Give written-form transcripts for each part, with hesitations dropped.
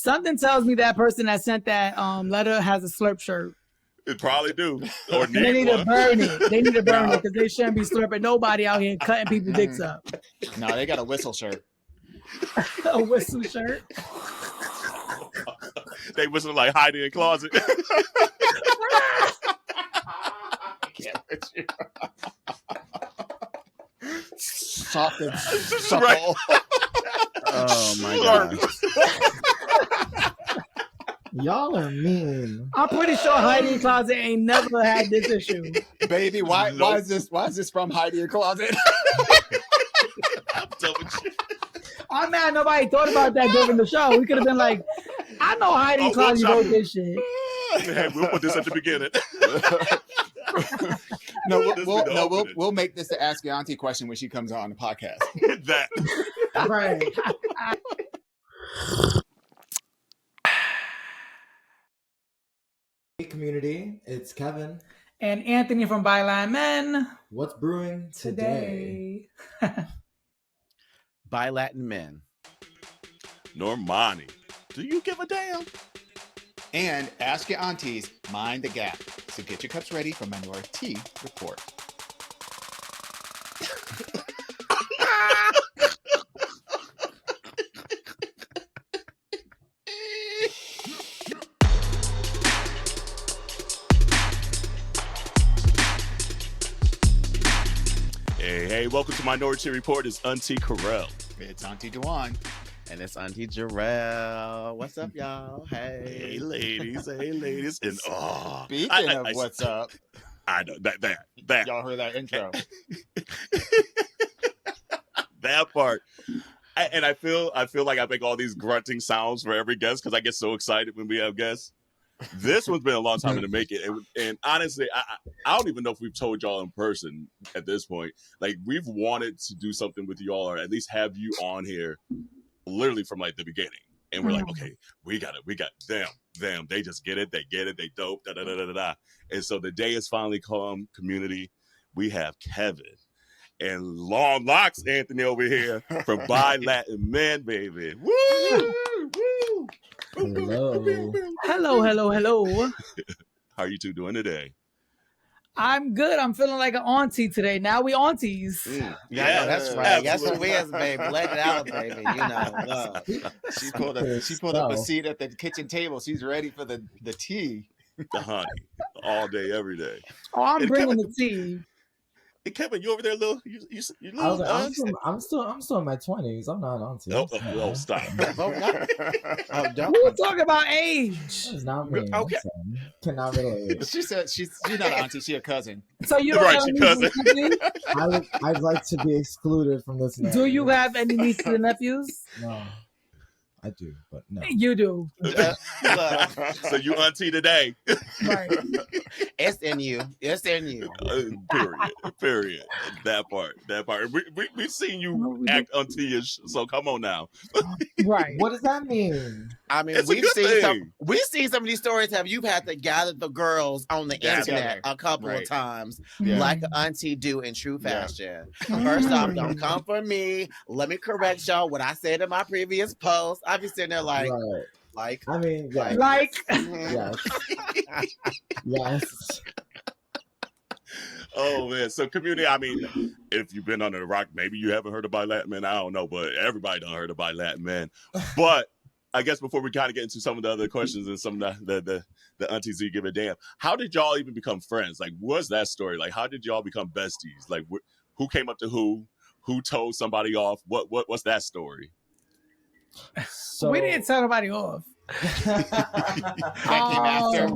Something tells me that person that sent that letter has a Slurp shirt. It probably do. Or they need to burn it. They need to burn it because they shouldn't be slurping nobody out here cutting people's dicks up. No, they got a whistle shirt. A whistle shirt. They whistle like hiding in a closet. Soft and supple. Oh my god. Y'all are mean. I'm pretty sure Heidi Closet ain't never had this issue. Baby, why is this from Heidi Closet? I'm done with you. I'm mad nobody thought about that during the show. We could have been like, I know Heidi Closet wrote this shit. Hey, we'll put this at the beginning. We'll make this the Ask Yo Auntie question when she comes on the podcast. That. Right. Hey community, it's Kevin and Anthony from ByLatinMen. What's brewing today? ByLatinMen. Normani. Do you give a damn? And Ask Your Aunties, mind the gap. So get your cups ready for Minoritea Report. Hey, welcome to Minoritea Report. It's Auntie Carell. It's Auntie Dewan. And it's Auntie Jarrell. What's up, y'all? Hey, ladies. And Speaking of what's up, I know that. Y'all heard that intro. That part. I feel like I make all these grunting sounds for every guest because I get so excited when we have guests. This one's been a long time to make it. And honestly, I don't even know if we've told y'all in person at this point. Like, we've wanted to do something with you all, or at least have you on here literally from like the beginning. And we're like, okay, we got them. They just get it. They dope. Da, da, da, da, da. And so the day has finally come, community. We have Kevin and long locks Anthony over here from ByLatinMen, baby. Woo! Hello. How are you two doing today? I'm good. I'm feeling like an auntie today. Now we aunties. Yeah, that's right. That's what we is, baby. Let it out, baby. You know. She pulled up a seat at the kitchen table. She's ready for the tea. The honey. All day, every day. Oh, I'm bringing the tea. Hey, Kevin, you over there, little? You little? I'm still in my 20s. I'm not an auntie. Oh, stop. We're talking about age. It's not me. Okay. Cannot relate. She said she's not an auntie. She's a cousin. So you don't have any nieces and nephews? I'd like to be excluded from this. Do you have any nieces and nephews? No. I do, but no. You do. So you auntie today. Right. It's in you. Period. That part. We've seen you act auntie-ish, so come on now. Right. What does that mean? I mean, we've seen some of these stories. You've had to gather the girls on the internet a couple of times, like an auntie do in true fashion. First off, don't come for me. Let me correct y'all what I said in my previous post. I'll be sitting there like, I mean, yeah. Like, yes. Oh man, so community. I mean, if you've been under the rock, maybe you haven't heard of ByLatinMen. I don't know, but everybody done heard of ByLatinMen. But I guess before we kind of get into some of the other questions and some of the aunties who give a damn, how did y'all even become friends? Like, what's that story? Like, how did y'all become besties? Like, who came up to who? Who told somebody off? What's that story? So we didn't tell nobody off.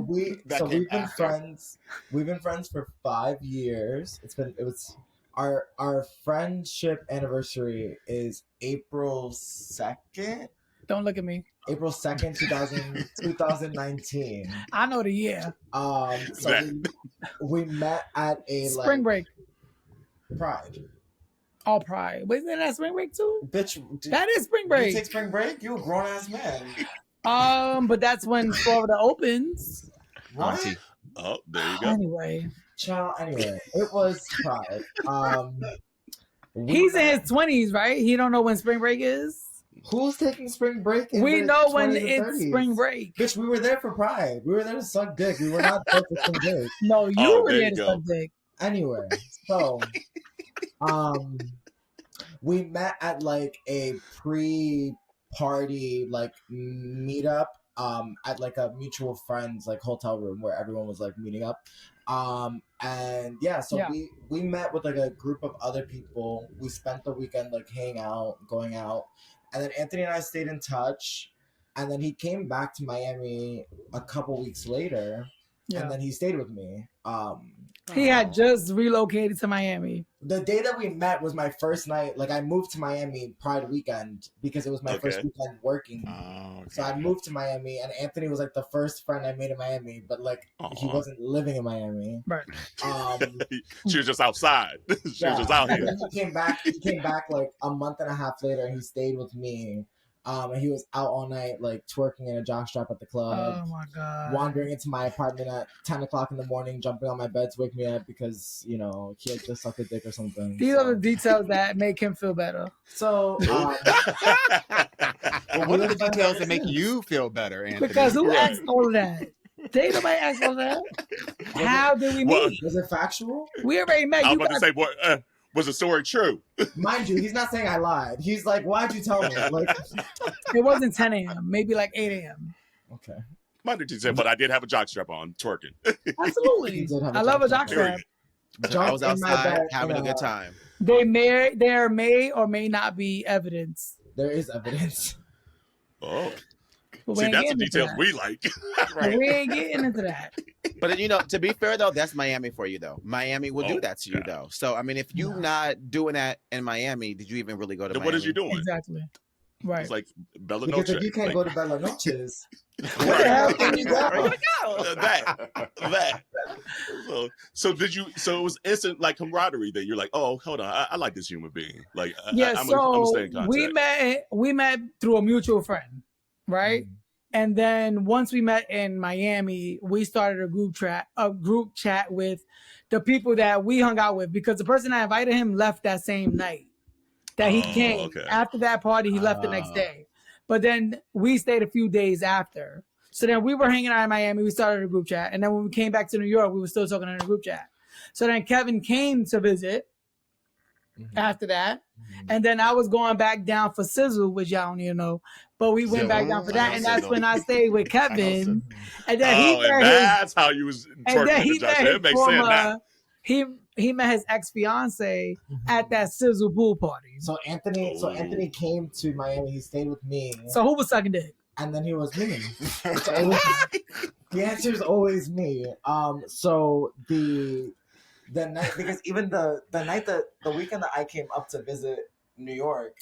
We've been friends. We've been friends for 5 years. It was our friendship anniversary is April 2nd. Don't look at me. April 2nd, 2019. I know the year. So we met at a spring break. Pride. All Pride. Wasn't that spring break too? Bitch, that is spring break. You take spring break? You a grown ass man. But that's when Florida opens. Right? Oh, there you go. Anyway, it was Pride. He's in his 20s, right? He don't know when spring break is. Who's taking spring break? We the know when 20s and it's 30s? spring break. Bitch, we were there for Pride. We were there to suck dick. We were not there for spring break. No, you were there to suck dick. Anyway, so we met at like a pre-party like meetup at like a mutual friends like hotel room where everyone was like meeting up. And yeah, so we met with like a group of other people. We spent the weekend like hanging out, going out, and then Anthony and I stayed in touch. And then he came back to Miami a couple weeks later, and then he stayed with me. He had just relocated to Miami. The day that we met was my first night. Like I moved to Miami Pride weekend because it was my first weekend working. So I moved to Miami, and Anthony was like the first friend I made in Miami, but like he wasn't living in Miami. Right. She was just outside. She was just out here. And he came back like a month and a half later, and he stayed with me. And he was out all night, like twerking in a jockstrap at the club. Oh my God. Wandering into my apartment at 10 o'clock in the morning, jumping on my bed to wake me up because, you know, he had just sucked a dick or something. These are the details that make him feel better. So, what are the details that make you feel better, Anthony? Because who asked all of that? Did nobody ask all of that? How did we meet? Was it factual? We already met. I was about to say, boy, was the story true? Mind you, he's not saying I lied. He's like, why'd you tell me? Like, it wasn't 10 a.m., maybe like 8 a.m. Okay. Mind you, said, but I did have a jockstrap on, twerking. Absolutely. I love a jockstrap. I was outside having a good time. There may or may not be evidence. There is evidence. Oh. See, that's the details we like. Right. We ain't getting into that. But, you know, to be fair, though, that's Miami for you, though. Miami will do that to you, though. So, I mean, if you're not doing that in Miami, did you even really go to Miami? What is you doing? Exactly. Right. It's like Bella Because Noche. if you can't go to Bella Noches, where the hell can you go? That. So did you? So it was instant like camaraderie. That you're like, oh, hold on, I like this human being. Like, yeah. I'm gonna stay in contact. We met through a mutual friend, right? Mm-hmm. And then once we met in Miami, we started a group chat with the people that we hung out with, because the person that invited him left that same night that he came. Okay. After that party, he left the next day. But then we stayed a few days after. So then we were hanging out in Miami. We started a group chat. And then when we came back to New York, we were still talking in a group chat. So then Kevin came to visit after that. And then I was going back down for Sizzle, which y'all don't even know. But we went back down for that. And that's when I stayed with Kevin. And then that's how you was twerking with Josh. It makes sense now. He met his ex-fiance at that Sizzle pool party. So Anthony came to Miami. He stayed with me. So who was sucking dick? And then he was me. The answer is always me. So the night, because even the weekend that I came up to visit New York,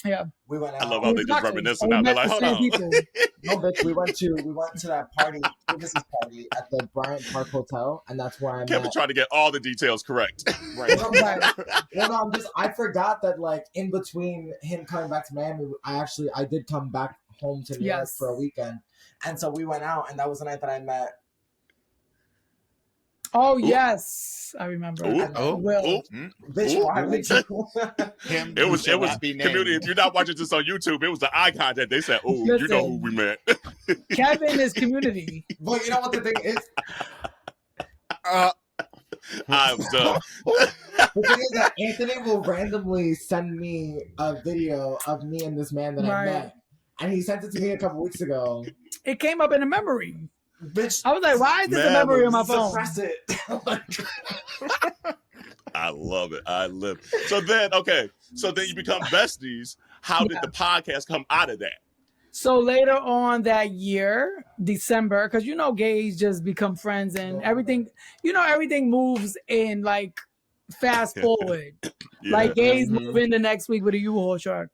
we went out. I love how they just reminiscing now. They're like, hold on. No, bitch, we went to that party, business party at the Bryant Park Hotel, and that's where I met. Kevin trying to get all the details correct. Right. I forgot that like in between him coming back to Miami, I did come back home to New York for a weekend, and so we went out, and that was the night that I met. Oh yes, I remember. Bitch, why would you? It was community. If you're not watching this on YouTube, it was the eye contact. They said, "Oh, you know who we met." Kevin is community. But you know what the thing is? I'm done. The thing is that Anthony will randomly send me a video of me and this man that I met, and he sent it to me a couple weeks ago. It came up in a memory. Bitch, I was like, why is this a memory on my phone? Suppress it. I love it. I live. So then you become besties. How did the podcast come out of that? So later on that year, December, because gays just become friends and everything, everything moves in like fast forward. Like gays move in the next week with a U-Haul truck.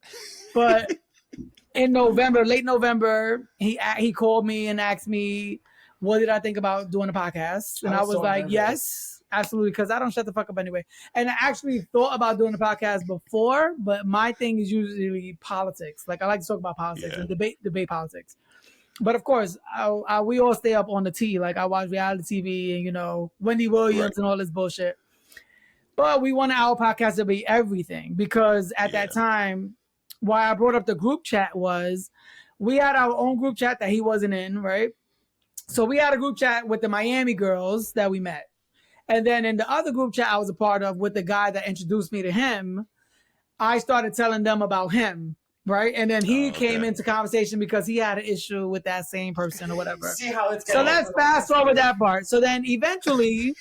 But in November, late November, he called me and asked me, what did I think about doing a podcast? And I was like, yes, absolutely, because I don't shut the fuck up anyway. And I actually thought about doing a podcast before, but my thing is usually politics. Like I like to talk about politics and debate politics. But of course, we all stay up on the tea. Like I watch reality TV and, Wendy Williams and all this bullshit. But we wanted our podcast to be everything because at that time, why I brought up the group chat was we had our own group chat that he wasn't in, right? So we had a group chat with the Miami girls that we met. And then in the other group chat I was a part of with the guy that introduced me to him, I started telling them about him, right? And then he came into conversation because he had an issue with that same person or whatever. See how it's so let's fast forward that part. So then eventually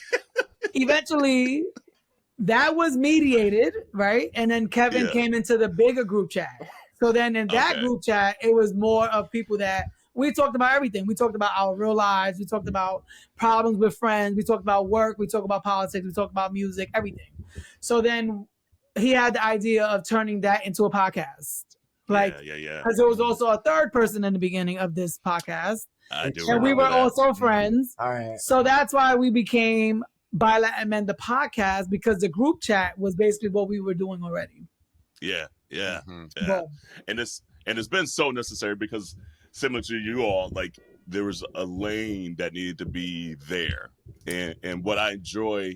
that was mediated, right? And then Kevin came into the bigger group chat. So then in that group chat, it was more of people that we talked about everything. We talked about our real lives. We talked about problems with friends. We talked about work. We talked about politics. We talked about music, everything. So then he had the idea of turning that into a podcast. Because there was also a third person in the beginning of this podcast. And we were also friends. All right. So that's why we became ByLatinMen, the podcast, because the group chat was basically what we were doing already. Yeah. And it's been so necessary because similar to you all, like there was a lane that needed to be there. And what I enjoy,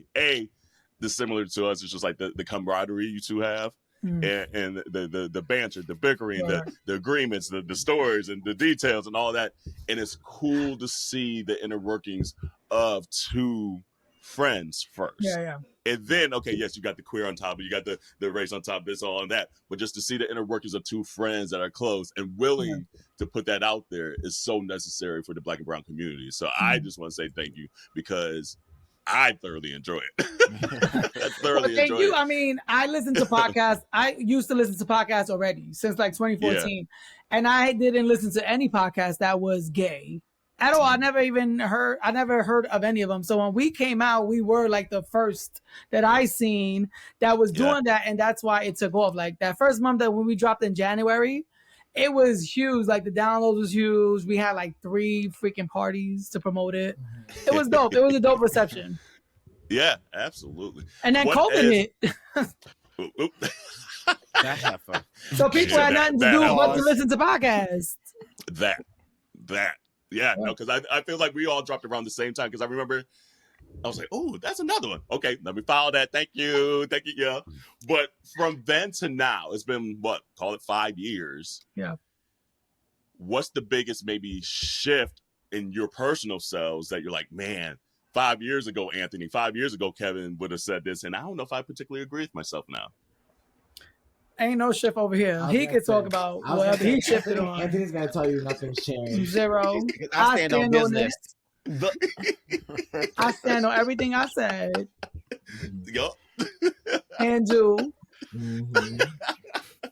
similar to us, is just like the camaraderie you two have. And the banter, the bickering, the agreements, the stories and the details and all that. And it's cool to see the inner workings of two friends first. And then, you got the queer on top, you got the race on top, this, all, and that. But just to see the inner workings of two friends that are close and willing to put that out there is so necessary for the Black and brown community. So I just want to say thank you because I thoroughly enjoy it. Thank you. I mean, I listen to podcasts. I used to listen to podcasts already since like 2014. And I didn't listen to any podcast that was gay at all. I never heard of any of them. So when we came out, we were like the first that I seen that was doing that. And that's why it took off. Like that first month that when we dropped in January, it was huge. Like the download was huge. We had like 3 freaking parties to promote it. It was dope. It was a dope reception. Yeah, absolutely. And then COVID hit. So people had nothing to do but to listen to podcasts. Because I feel like we all dropped around the same time. Because I remember I was like, oh, that's another one. Okay, let me follow that. Thank you. Yeah. But from then to now, it's been call it 5 years. Yeah. What's the biggest maybe shift in your personal selves that you're like, man, 5 years ago, Anthony, 5 years ago, Kevin would have said this, and I don't know if I particularly agree with myself now. Ain't no shift over here. He could talk about whatever he shifted on. Anthony's gonna tell you nothing's changed. 0. I stand on business. I stand on everything I said. Yup. And do.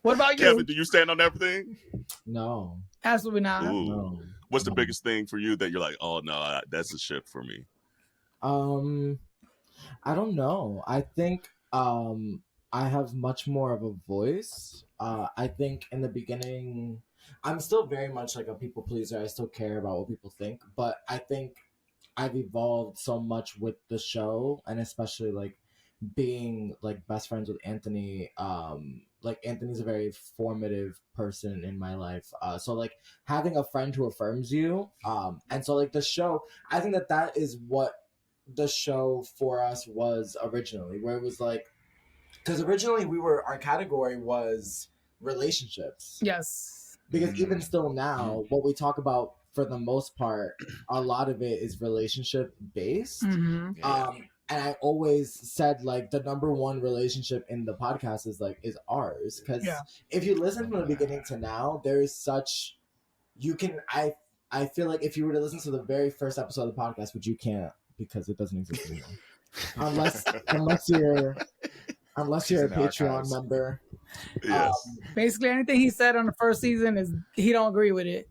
What about you? Kevin, do you stand on everything? No. Absolutely not. No. What's the biggest thing for you that you're like, oh no, that's a shift for me? I don't know. I think I have much more of a voice. I think in the beginning, I'm still very much like a people pleaser. I still care about what people think, but I think I've evolved so much with the show, and especially like being like best friends with Anthony. Like Anthony's a very formative person in my life. So like having a friend who affirms you. And so like the show, I think that is what the show for us was originally, where it was like, because originally our category was relationships. Yes. Because even still now, what we talk about for the most part, a lot of it is relationship based. And I always said like the number one relationship in the podcast is ours. Because if you listen from the beginning to now, there is such, I feel like if you were to listen to the very first episode of the podcast, which you can't because it doesn't exist anymore. unless you're a Patreon member. Yes. Basically anything he said on the first season is he don't agree with it.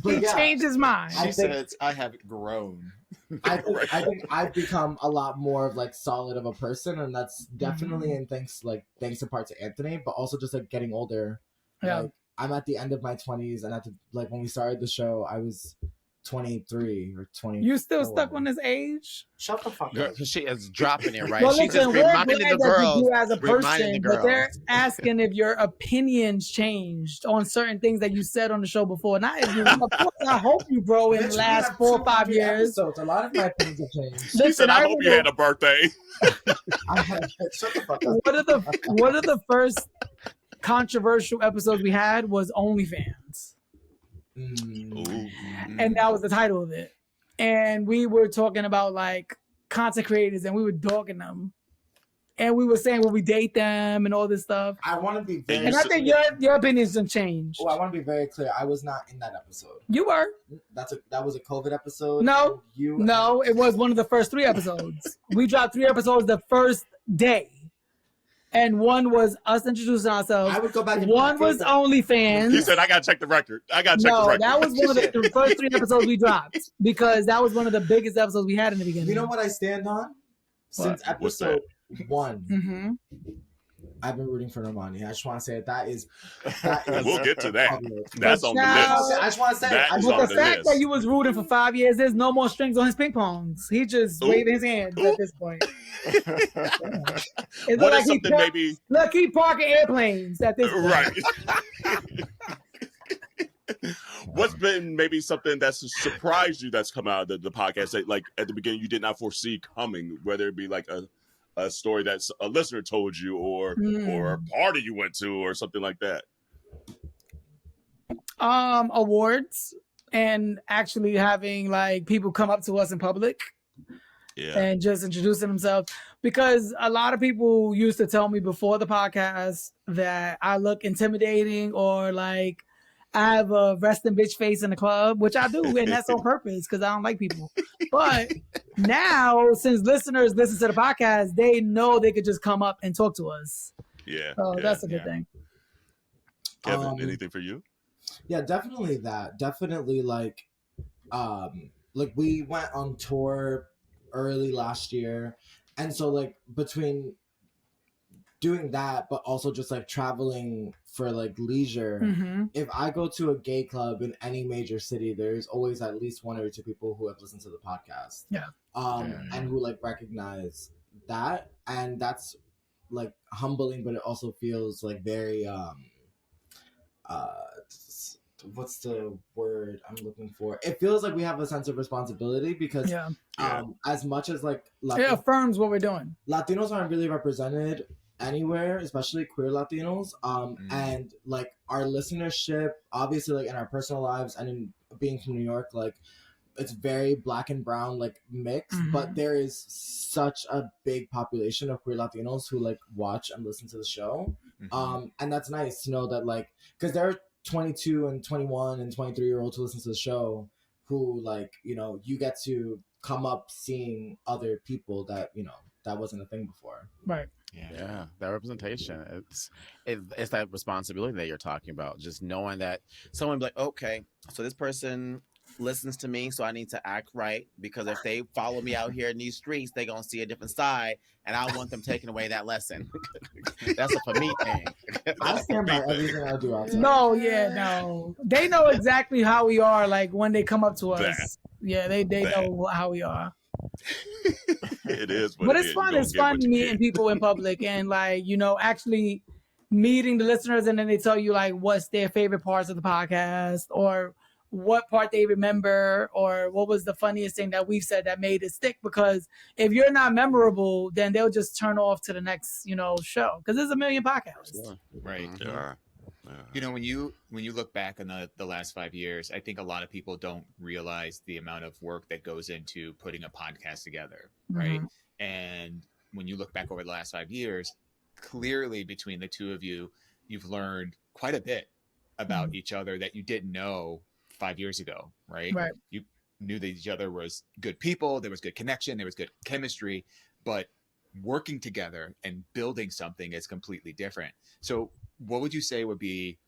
He changed his mind. She says, I have grown. I think I've become a lot more of like solid of a person, and that's definitely in thanks in part to Anthony, but also just like getting older. Like, I'm at the end of my 20s, and when we started the show, I was 23 or 20. You still stuck on this age? Shut the fuck up. She is dropping it, right? Well, She's listen, just reminding the girls. as a person, but they're asking if your opinions changed on certain things that you said on the show before. Not if you. Of course, I hope you grow in the last 4 or 5 years. So a lot of my opinions have changed. She said, "I hope you had a birthday." Shut the fuck up. What are the first controversial episodes we had was OnlyFans. And that was the title of it. And we were talking about like content creators, and we were dogging them. And we were saying, will we date them and all this stuff? I want to be very... And I think your opinions have changed. Oh, I want to be very clear. I was not in that episode. You were. That was a COVID episode? No. It was one of the first 3 episodes. We dropped 3 episodes the first day. And one was us introducing ourselves. I would go back and one was OnlyFans. He said, I got to check the record. That was one of the first 3 episodes we dropped because that was one of the biggest episodes we had in the beginning. You know what I stand on? Since episode 1, I've been rooting for Normani. I just want to say that is we'll get to that. That's on the list. I just want to say but the fact that you was rooting for 5 years, there's no more strings on his ping pongs. He just waving his hands at this point. What is something maybe? Look, he parking airplanes at this point. Right. What's been maybe something that's surprised you that's come out of the podcast that, like, at the beginning you did not foresee coming, whether it be like a story that a listener told you or a party you went to or something like that? Awards and actually having like people come up to us in public and just introducing themselves, because a lot of people used to tell me before the podcast that I look intimidating or like I have a resting bitch face in the club, which I do, and that's on purpose because I don't like people. But now, since listeners listen to the podcast, they know they could just come up and talk to us. Yeah. So that's a good thing. Kevin, anything for you? Yeah, definitely that. Definitely like we went on tour early last year, and so like between doing that, but also just like traveling for like leisure. If I go to a gay club in any major city, there's always at least 1 or 2 people who have listened to the podcast. And who like recognize that, and that's like humbling, but it also feels like very what's the word I'm looking for? It feels like we have a sense of responsibility because as much as like it affirms what we're doing. Latinos aren't really represented anywhere, especially queer Latinos. And like our listenership, obviously like in our personal lives and in being from New York, like it's very black and brown like mixed, but there is such a big population of queer Latinos who like watch and listen to the show. And that's nice to know that like, because there are 22 and 21 and 23-year-olds who listen to the show who like, you know, you get to come up seeing other people that, you know, that wasn't a thing before. Right. Yeah, that representation. It's that responsibility that you're talking about. Just knowing that someone be like, okay, so this person listens to me, so I need to act right, because if they follow me out here in these streets, they're gonna see a different side, and I want them taking away that lesson. That's a for me thing. I stand by everything I do outside. No. They know exactly how we are, like when they come up to us. They know how we are. It is, but it's fun. It's fun meeting people in public and like, you know, actually meeting the listeners, and then they tell you like what's their favorite parts of the podcast or what part they remember or what was the funniest thing that we've said that made it stick. Because if you're not memorable, then they'll just turn off to the next, you know, show, because there's a million podcasts. Right. Yeah. You know, when you look back on the last 5 years, I think a lot of people don't realize the amount of work that goes into putting a podcast together, right? And when you look back over the last 5 years, clearly between the two of you, you've learned quite a bit about each other that you didn't know 5 years ago, right? You knew that each other was good people, there was good connection, there was good chemistry, but working together and building something is completely different. So what would you say would be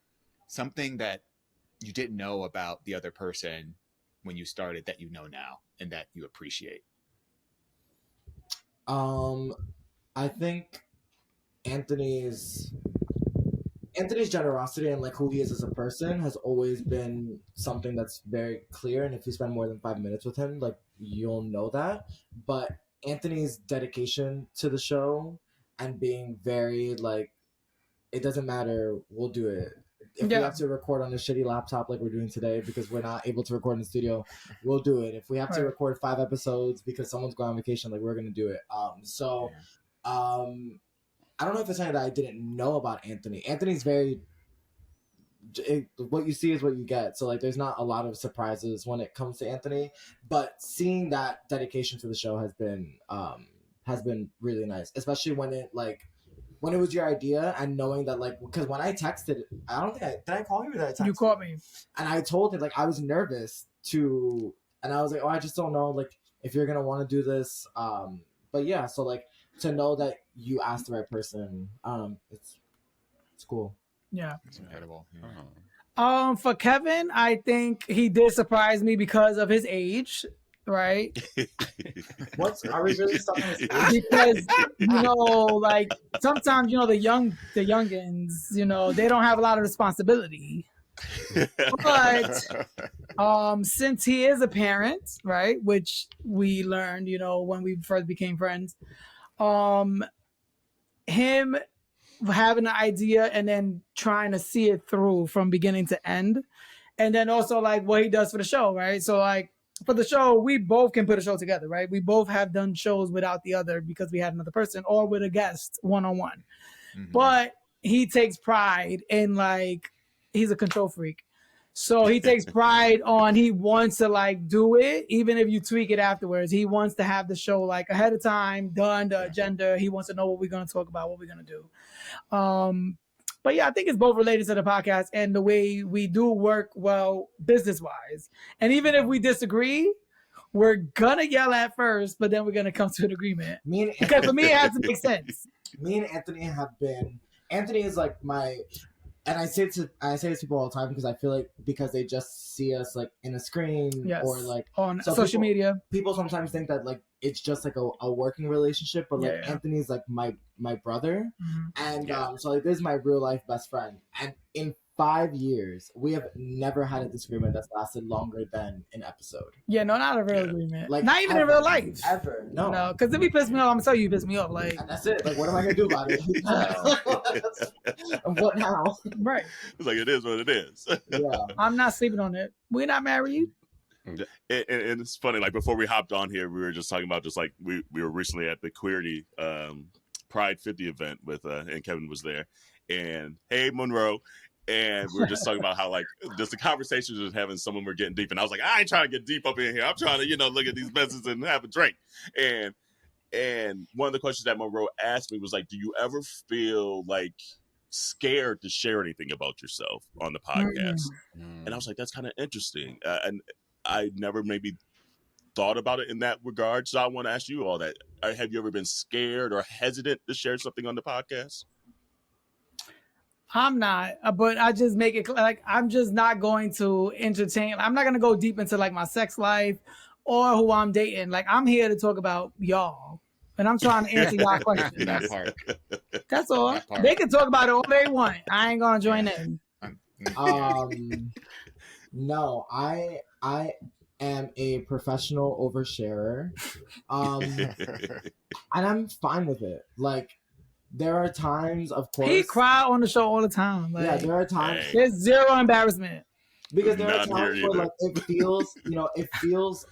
something that you didn't know about the other person when you started that you know now and that you appreciate? I think Anthony's generosity and like who he is as a person has always been something that's very clear. And if you spend more than 5 minutes with him, like you'll know that. But Anthony's dedication to the show and being very like, it doesn't matter, we'll do it. If we have to record on a shitty laptop like we're doing today because we're not able to record in the studio, we'll do it. If we have to record 5 episodes because someone's going on vacation, like we're gonna do it. I don't know if it's something that I didn't know about Anthony. Anthony's very, what you see is what you get. So like, there's not a lot of surprises when it comes to Anthony, but seeing that dedication to the show has been really nice, especially when it was your idea and knowing that like, because when I texted, I don't think did I call you or did I text you? Called me. And I told him like I was nervous and I was like, oh, I just don't know like if you're gonna want to do this. But yeah, so like to know that you asked the right person, it's cool. Yeah, it's incredible. For Kevin, I think he did surprise me because of his age, right? Are we really stuck on his age? Because like sometimes the youngins, they don't have a lot of responsibility. But since he is a parent, right, which we learned, when we first became friends, him having an idea and then trying to see it through from beginning to end, and then also like what he does for the show, right? So like for the show, we both can put a show together, right? We both have done shows without the other because we had another person or with a guest one-on-one. Mm-hmm. But he takes pride in like, he's a control freak. So he takes pride on, he wants to like do it, even if you tweak it afterwards. He wants to have the show like ahead of time, done, the agenda. He wants to know what we're going to talk about, what we're going to do. But yeah, I think it's both related to the podcast and the way we do work well business-wise. And even if we disagree, we're going to yell at first, but then we're going to come to an agreement. Because for me, it has to make sense. Me and Anthony Anthony is like and I say this to people all the time because I feel like because they just see us like in a screen or like on social media. People sometimes think that like it's just like a working relationship, but like Anthony's like my brother, and so like this is my real life best friend. And in 5 years, we have never had a disagreement that's lasted longer than an episode. Yeah, no, not a real agreement. Like not even in real life. Ever. No. Because if he pissed me off, I'm gonna tell you piss me off. Like and that's it. Like what am I gonna do about it? What now? Right. It's like it is what it is. Yeah. I'm not sleeping on it. We're not married. And it's funny, like before we hopped on here, we were just talking about just like we were recently at the Queerty Pride 50 event with and Kevin was there, and hey Monroe, and we were just talking about how like just the conversations was having, someone were getting deep, and I was like, I ain't trying to get deep up in here. I'm trying to look at these messages and have a drink. And one of the questions that Monroe asked me was like, do you ever feel like scared to share anything about yourself on the podcast? And I was like, that's kind of interesting, and I never maybe thought about it in that regard. So I want to ask you all that. Have you ever been scared or hesitant to share something on the podcast? I'm not, but I just make it like I'm just not going to entertain. I'm not going to go deep into like my sex life or who I'm dating. Like I'm here to talk about y'all, and I'm trying to answer y'all questions. That part. That's all. That part. They can talk about it all they want. I ain't gonna join in. No, I am a professional oversharer, and I'm fine with it. Like, there are times, of course, he cry on the show all the time. Like, yeah, there are times. There's zero embarrassment because there are times where like it feels,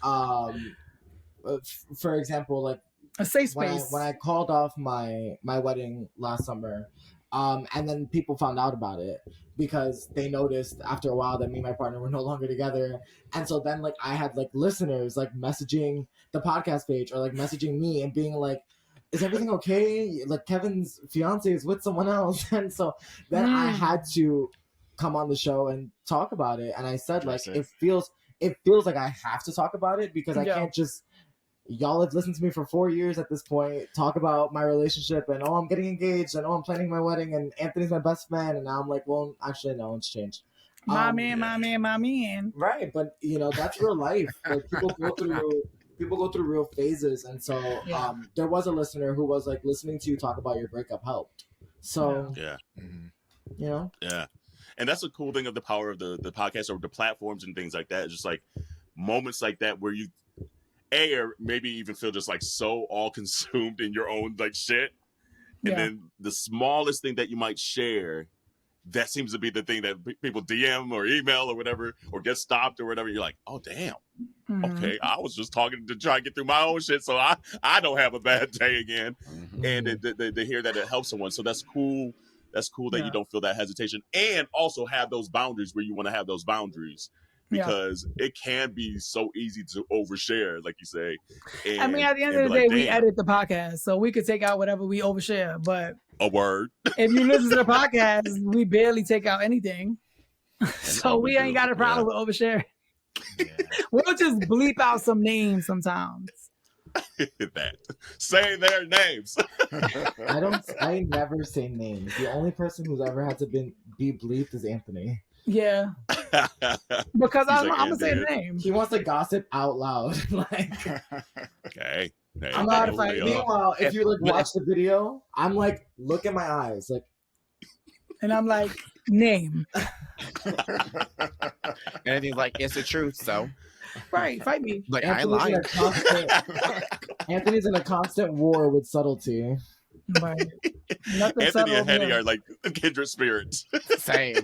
for example, like a safe space. When I called off my wedding last summer, and then people found out about it because they noticed after a while that me and my partner were no longer together. And so then like I had like listeners like messaging the podcast page or like messaging me and being like, is everything okay? Like Kevin's fiance is with someone else. And so then I had to come on the show and talk about it. And I said like, it feels like I have to talk about it because I can't just, y'all have listened to me for 4 years at this point, talk about my relationship and I'm getting engaged and I'm planning my wedding and Anthony's my best man, and now I'm like, well, actually no, it's changed. My man. Right, but that's real life. Like people go through real phases, and so there was a listener who was like, listening to you talk about your breakup helped. So yeah, and that's the cool thing of the power of the podcast or the platforms and things like that. It's just like moments like that where you or maybe even feel just like so all consumed in your own like shit, and then the smallest thing that you might share that seems to be the thing that people DM or email or whatever, or get stopped or whatever. You're like, oh damn, okay, I was just talking to try to get through my own shit, so I don't have a bad day again. And to hear that it helps someone, so that's cool. That's cool that you don't feel that hesitation, and also have those boundaries where you want to have those boundaries, because it can be so easy to overshare, like you say. And, I mean, at the end of the day, we edit the podcast, so we could take out whatever we overshare. But a word. If you listen to the podcast, we barely take out anything, so we ain't got a problem with oversharing. Yeah. We'll just bleep out some names sometimes. That say their names. I never say names. The only person who's ever had to be bleeped is Anthony. Yeah. Because I'm gonna say the name. He wants to gossip out loud. Like, okay. Hey, I'm not a fight. Meanwhile, if you like watch the video, I'm like, look at my eyes, like, and I'm like, name. And he's like, it's the truth, so. Right, fight me. Like, I lied. Anthony's in a constant war with subtlety. Right. Anthony and Hetty are like kindred spirits. Same.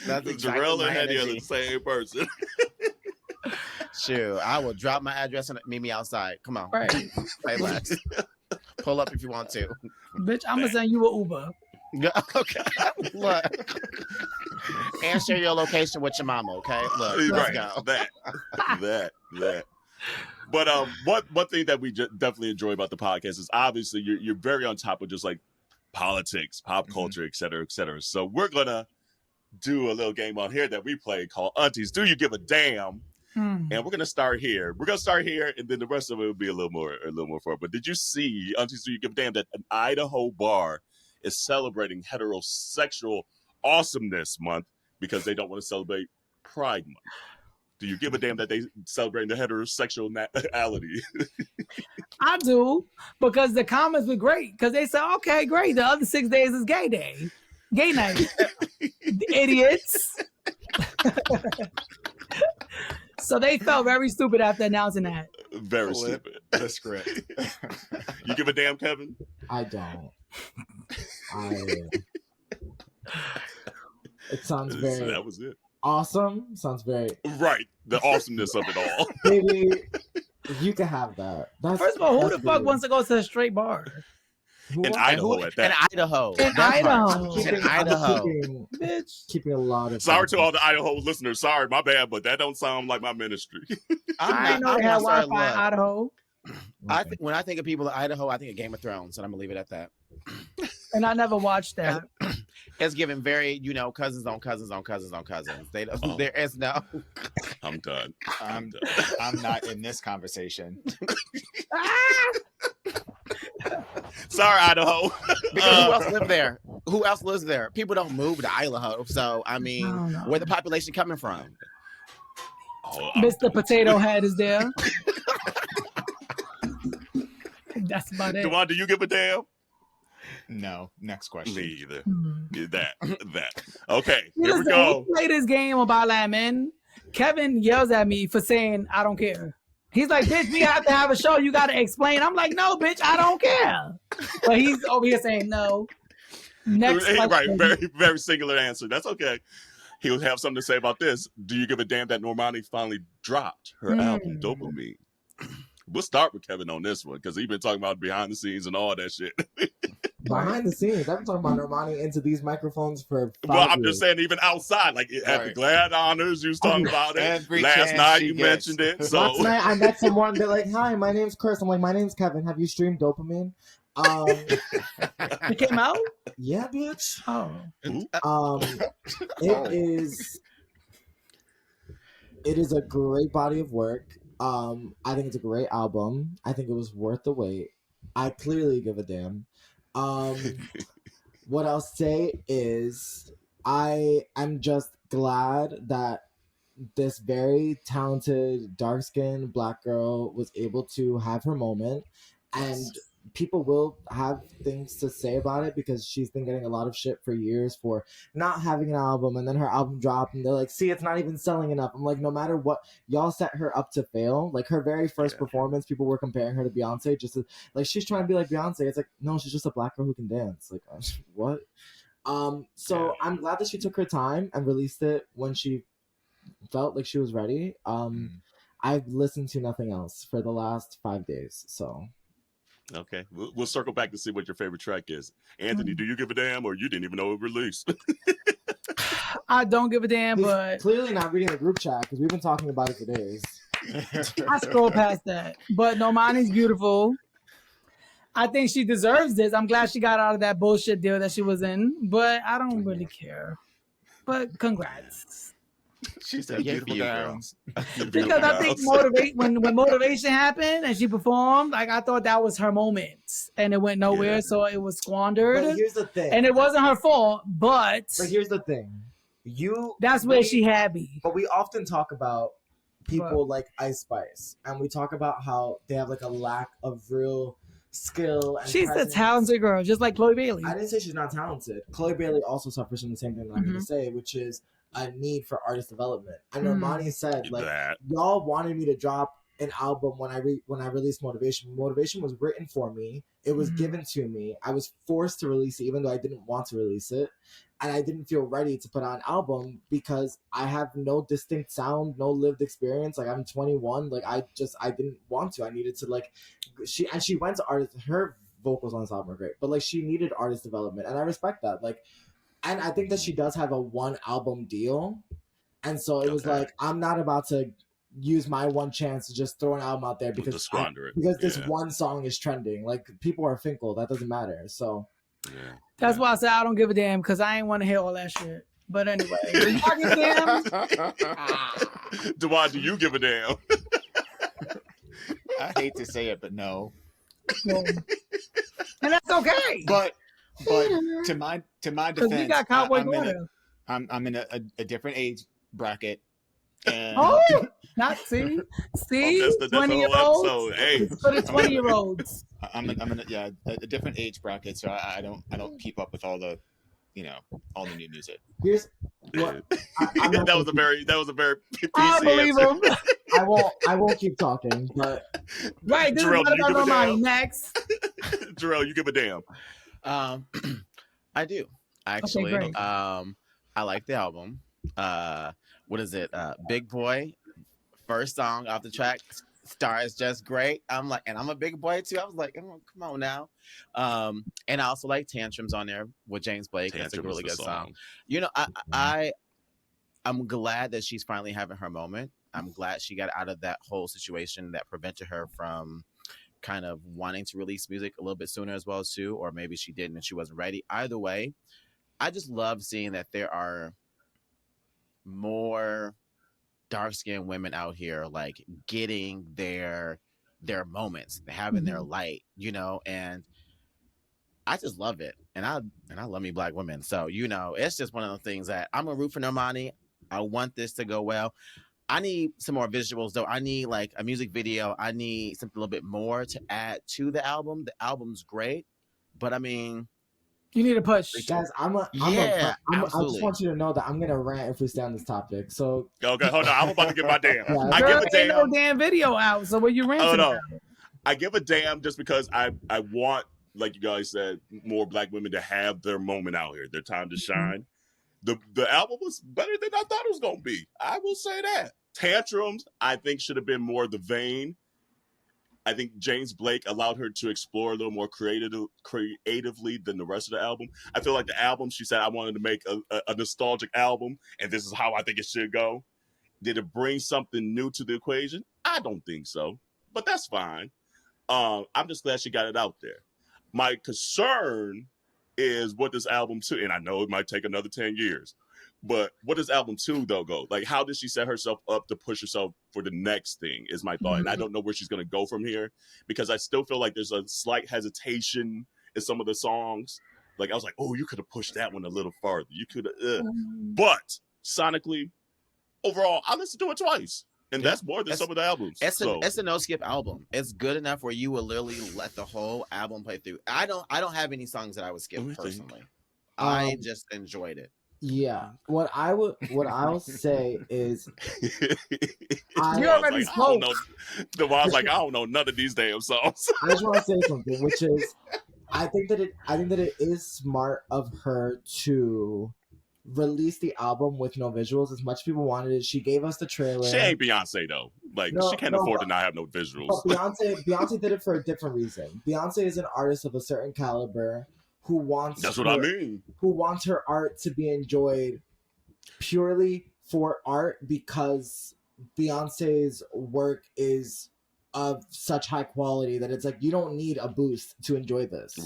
That's exactly Jarrell and Hetty are the same person. Shoot, I will drop my address and meet me outside. Come on. Right. Say less. Pull up if you want to. Bitch, I'm going to send you an Uber. Okay. Look. And share your location with your mama, okay? Look, let's go. That. But one thing that we definitely enjoy about the podcast is obviously you're very on top of just like politics, pop culture, et cetera, et cetera. So we're gonna do a little game on here that we play called Aunties, Do You Give a Damn? And we're gonna start here. And then the rest of it will be a little more fun. But did you see, Aunties, Do You Give a Damn, that an Idaho bar is celebrating heterosexual awesomeness month because they don't want to celebrate Pride Month? Do you give a damn that they celebrate the heterosexuality? I do, because the comments were great. Because they said, okay, great. The other 6 days is gay day. Gay night. Idiots. So they felt very stupid after announcing that. Very stupid. That's great. You give a damn, Kevin? I don't. It sounds very... So that was it. Awesome. Sounds very... Right. The awesomeness of it all. Baby, you can have that. First of all, who the fuck wants to go to a straight bar? In Idaho at that. In Idaho. Bitch. Keeping a lot of... Sorry to all the Idaho listeners. Sorry, my bad, but that don't sound like my ministry. I didn't know they had Wi-Fi in Idaho. When I think of people in Idaho, I think of Game of Thrones, and I'm going to leave it at that. And I never watched that. It's given very, cousins on cousins on cousins on cousins. There is no... I'm done. I'm not in this conversation. Sorry, Idaho. Because who else lives there? Who else lives there? People don't move to Idaho. So, I mean, where the population coming from? Mr. Potato Head is there. That's about it. Dewan, do you give a damn? No. Next question. Me either. That. Okay, here we go. We play this game on ByLatinMen. Kevin yells at me for saying, I don't care. He's like, bitch, we have to have a show. You got to explain. I'm like, no, bitch, I don't care. But he's over here saying no. Next question. Right, very, very singular answer. That's okay. He would have something to say about this. Do you give a damn that Normani finally dropped her album, Dopamine? We'll start with Kevin on this one because he's been talking about behind the scenes and all that shit. Behind the scenes, I've been talking about Normani into these microphones for 5 Well, I'm years. just saying, even outside, like at the GLAAD honors, you was talking about it. Last night you mentioned it. So last night I met someone. They're like, "Hi, my name's Chris." I'm like, "My name's Kevin. Have you streamed Dopamine?" It came out? Yeah, bitch. Oh. It is a great body of work. I think it's a great album. I think it was worth the wait. I clearly give a damn. What I'll say is I'm just glad that this very talented, dark-skinned Black girl was able to have her moment, and people will have things to say about it because she's been getting a lot of shit for years for not having an album, and then her album dropped and they're like, see, it's not even selling enough. I'm like, no matter what, y'all set her up to fail. Like her very first performance, people were comparing her to Beyonce, just like she's trying to be like Beyonce. It's like, no, she's just a Black girl who can dance. Like, what? So I'm glad that she took her time and released it when she felt like she was ready. I've listened to nothing else for the last 5 days, so. Okay, we'll circle back to see what your favorite track is. Anthony, do you give a damn, or you didn't even know it released? I don't give a damn, He's but clearly not reading the group chat because we've been talking about it for days. I scroll past that. But Normani's beautiful. I think she deserves this. I'm glad she got out of that bullshit deal that she was in, but I don't really care. But congrats. She said, "Beautiful girls." Because I think when motivation happened and she performed, like I thought that was her moment, and it went nowhere, so it was squandered. But here's the thing, and it wasn't her fault. But here's the thing, that's where she had me. But we often talk about people like Ice Spice, and we talk about how they have like a lack of real skill. And she's a talented girl, just like Chloe Bailey. I didn't say she's not talented. Chloe Bailey also suffers from the same thing that I'm going to say, which is a need for artist development. And Normani said, like, y'all wanted me to drop an album when I released Motivation. Motivation was written for me. It was given to me. I was forced to release it, even though I didn't want to release it. And I didn't feel ready to put out an album because I have no distinct sound, no lived experience. Like, I'm 21. Like, I didn't want to. I needed to, like, she went to artist. Her vocals on this album are great, but, like, she needed artist development. And I respect that. Like, and I think that she does have a 1 album deal. And so it was like, I'm not about to use my one chance to just throw an album out there because this one song is trending. Like, people are fickle. That doesn't matter. So that's why I said I don't give a damn, because I ain't want to hear all that shit. But anyway, do you give a damn? Dewad, do you give a damn? I hate to say it, but no. And that's okay. But to my defense, we got Cowboy I'm in a different age bracket. And not see, that's 20-year-olds. Hey, for the 20-year-olds. I'm in a different age bracket, so I don't keep up with all the all the new music. Here's what that was a very PC I believe him. I won't keep talking, but right. This Jarrell, is what about Normani next. Jarrell, you give a damn. I do actually. Okay, I like the album. What is it? Big Boy, first song off the track. Star is just great. I'm like, and I'm a big boy too. I was like, oh, come on now. And I also like Tantrums on there with James Blake. That's a really good song. I'm glad that she's finally having her moment. I'm glad she got out of that whole situation that prevented her from kind of wanting to release music a little bit sooner as well too, or maybe she didn't and she wasn't ready. Either way, I just love seeing that there are more dark-skinned women out here like getting their moments, having their light, and I just love it. And I love me Black women. So, it's just one of the things that I'm gonna root for Normani. I want this to go well. I need some more visuals though. I need like a music video. I need something a little bit more to add to the album. The album's great, but I mean, you need a push. Guys, I just want you to know that I'm gonna rant if we stay on this topic. So okay, hold on. I'm about to give my damn. I give a damn. No damn video out. So what you ranting about? I give a damn just because I want, like you guys said, more Black women to have their moment out here, their time to shine. The album was better than I thought it was gonna be. I will say that. Tantrums, I think, should have been more the vein. I think James Blake allowed her to explore a little more creatively than the rest of the album. I feel like the album, she said, I wanted to make a nostalgic album, and this is how I think it should go. Did it bring something new to the equation? I don't think so, but that's fine. I'm just glad she got it out there. My concern is what this album 2, and I know it might take another 10 years, but what does album 2 though go? Like, how does she set herself up to push herself for the next thing is my thought. And I don't know where she's going to go from here because I still feel like there's a slight hesitation in some of the songs. Like, I was like, oh, you could have pushed that one a little farther. You could have, but sonically, overall, I listened to it twice. And that's more than some of the albums. It's a no skip album. It's good enough where you will literally let the whole album play through. I don't have any songs that I would skip personally. I just enjoyed it. Yeah. What I'll say is you already spoke. I was like, I don't know none of these damn songs. I just want to say something, which is I think that it is smart of her to release the album with no visuals. As much people wanted it, she gave us the trailer. She ain't Beyonce though. Like she can't afford to not have no visuals. But Beyonce did it for a different reason. Beyonce is an artist of a certain caliber who wants. That's what I mean. Who wants her art to be enjoyed purely for art, because Beyonce's work is of such high quality that it's like you don't need a boost to enjoy this.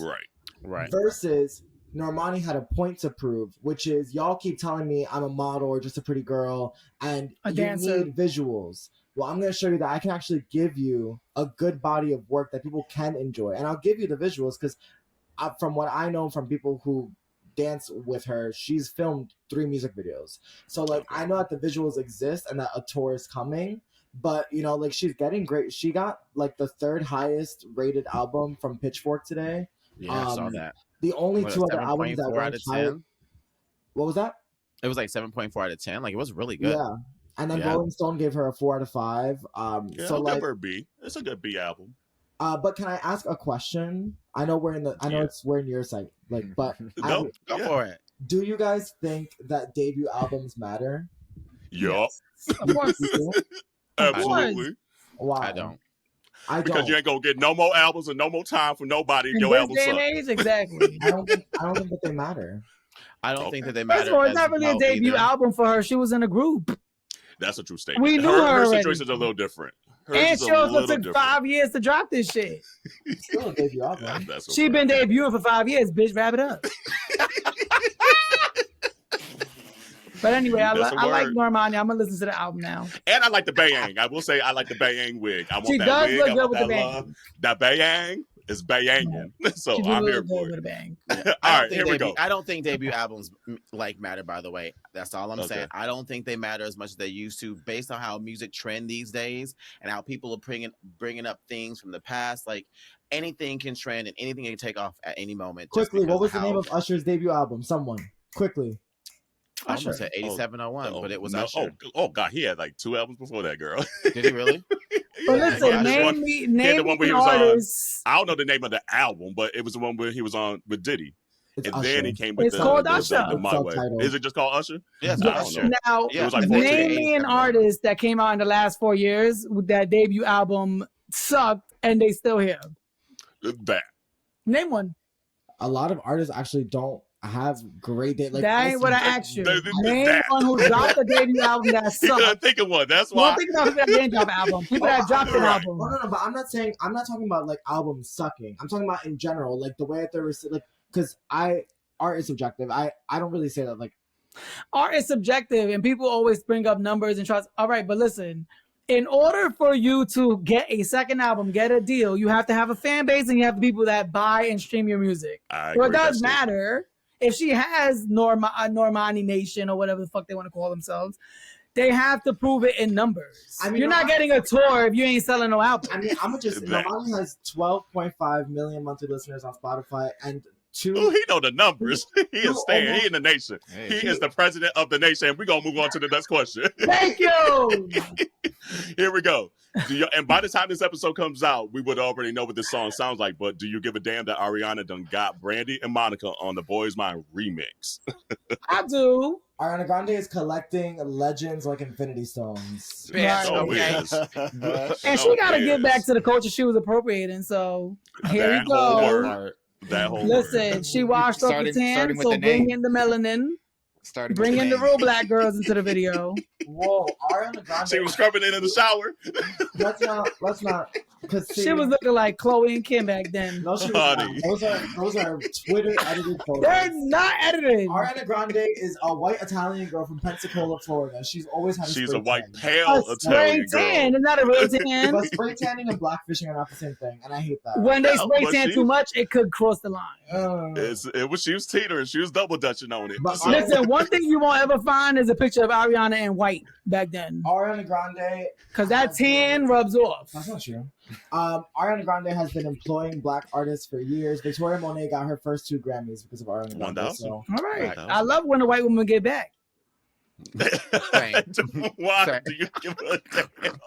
Right. Versus Normani had a point to prove, which is y'all keep telling me I'm a model or just a pretty girl and a you dancer. need visuals. Well, I'm going to show you that I can actually give you a good body of work that people can enjoy. And I'll give you the visuals because from what I know from people who dance with her, she's filmed 3 music videos. So, like, I know that the visuals exist and that a tour is coming. But, you know, like, she's getting great. She got, like, the 3rd highest rated album from Pitchfork today. Yeah, I saw that. The only 2 other albums that were higher. What was that? It was like 7.4 out of 10. Like, it was really good. Yeah. And then Rolling Stone gave her a 4 out of 5. So I'll give her a B. It's a good B album. But can I ask a question? I know we're in your site, like, but go for it. Do you guys think that debut albums matter? Yup. Of course. Absolutely. Wow. I don't. Because you ain't gonna get no more albums and no more time for nobody. In your this album day and age, exactly. I don't think that they matter. I don't think that they matter. First of all, it's not really a debut album for her. She was in a group. That's a true statement. We knew her situation's a little different. And she also took 5 years to drop this shit. Still a debut album. She been debuting for 5 years, bitch. Wrap it up. But anyway, I like Normani. I'm gonna listen to the album now. And I like the Bayang. I will say I like the Bayang wig. I want she that does wig. look I good want with that the love. That Bayang is Bayanging. So I'm here for it. All right, here we go. I don't think debut albums like matter. By the way, that's all I'm saying. I don't think they matter as much as they used to, based on how music trend these days and how people are bringing up things from the past. Like anything can trend and anything can take off at any moment. Quickly, what was the name of Usher's debut album? Someone quickly. I almost said 8701, but it was Usher. Oh God, he had like 2 albums before that, girl. Did he really? But listen, name the one where he was on. I don't know the name of the album, but it was the one where he was on with Diddy. It's and Usher. then he came with called Usher. My Way. Is it just called Usher? Yes, Usher. Now, it was like name me an artist that came out in the last 4 years with that debut album sucked and they still here. That. Name one. A lot of artists actually don't have great like that ain't what I asked you. Name one who dropped a debut album that sucked. Think of one. That's why. Well, think about people that didn't drop an album. People that dropped an album. No, but I'm not talking about like albums sucking. I'm talking about in general, like the way that they're like, because art is subjective. I don't really say that. Like, art is subjective, and people always bring up numbers and trust. All right, but listen. In order for you to get a second album, get a deal, you have to have a fan base and you have people that buy and stream your music. So it does matter. If she has Normani Nation or whatever the fuck they want to call themselves, they have to prove it in numbers. I mean, you're not getting a tour if you ain't selling no album. I mean, Normani has 12.5 million monthly listeners on Spotify and he know the numbers. He is staying. He in the nation. He is the president of the nation. We're going to move on to the next question. Thank you. Here we go. And by the time this episode comes out, we would already know what this song sounds like, but do you give a damn that Ariana done got Brandy and Monica on the Boys Mind remix? I do. Ariana Grande is collecting legends like Infinity Stones. Right. And she got to get back to the culture she was appropriating, so here we go. Listen, she washed off the tan, so bring in the melanin. Bring in the real black girls into the video. Whoa, Ariana Grande. She was scrubbing it in the shower. Let's not. She was looking like Chloe and Kim back then. No, she was not. Those are Twitter edited photos. They're not edited. Ariana Grande is a white Italian girl from Pensacola, Florida. She's always had She's a white pale Italian girl. It's not a real tan. But spray tanning and blackfishing are not the same thing, and I hate that. When they spray tan too much, it could cross the line. She was teetering. She was double dutching on it. But listen, one thing you won't ever find is a picture of Ariana in white back then. Ariana Grande, because that tan rubs off. That's not true. Ariana Grande has been employing black artists for years. Victoria Monet got her first 2 Grammys because of Ariana Grande. So. All right. I love when the white women get back. Why do you give a damn?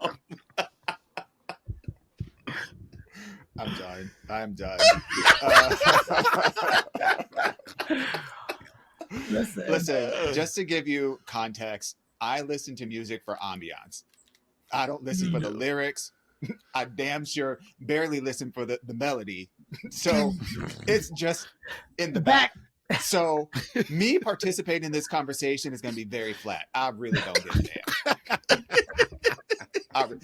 I'm done. I'm done. Listen, just to give you context, I listen to music for ambiance. I don't listen for the lyrics. I damn sure barely listen for the melody. So it's just in the back. So me participating in this conversation is going to be very flat. I really don't give a damn.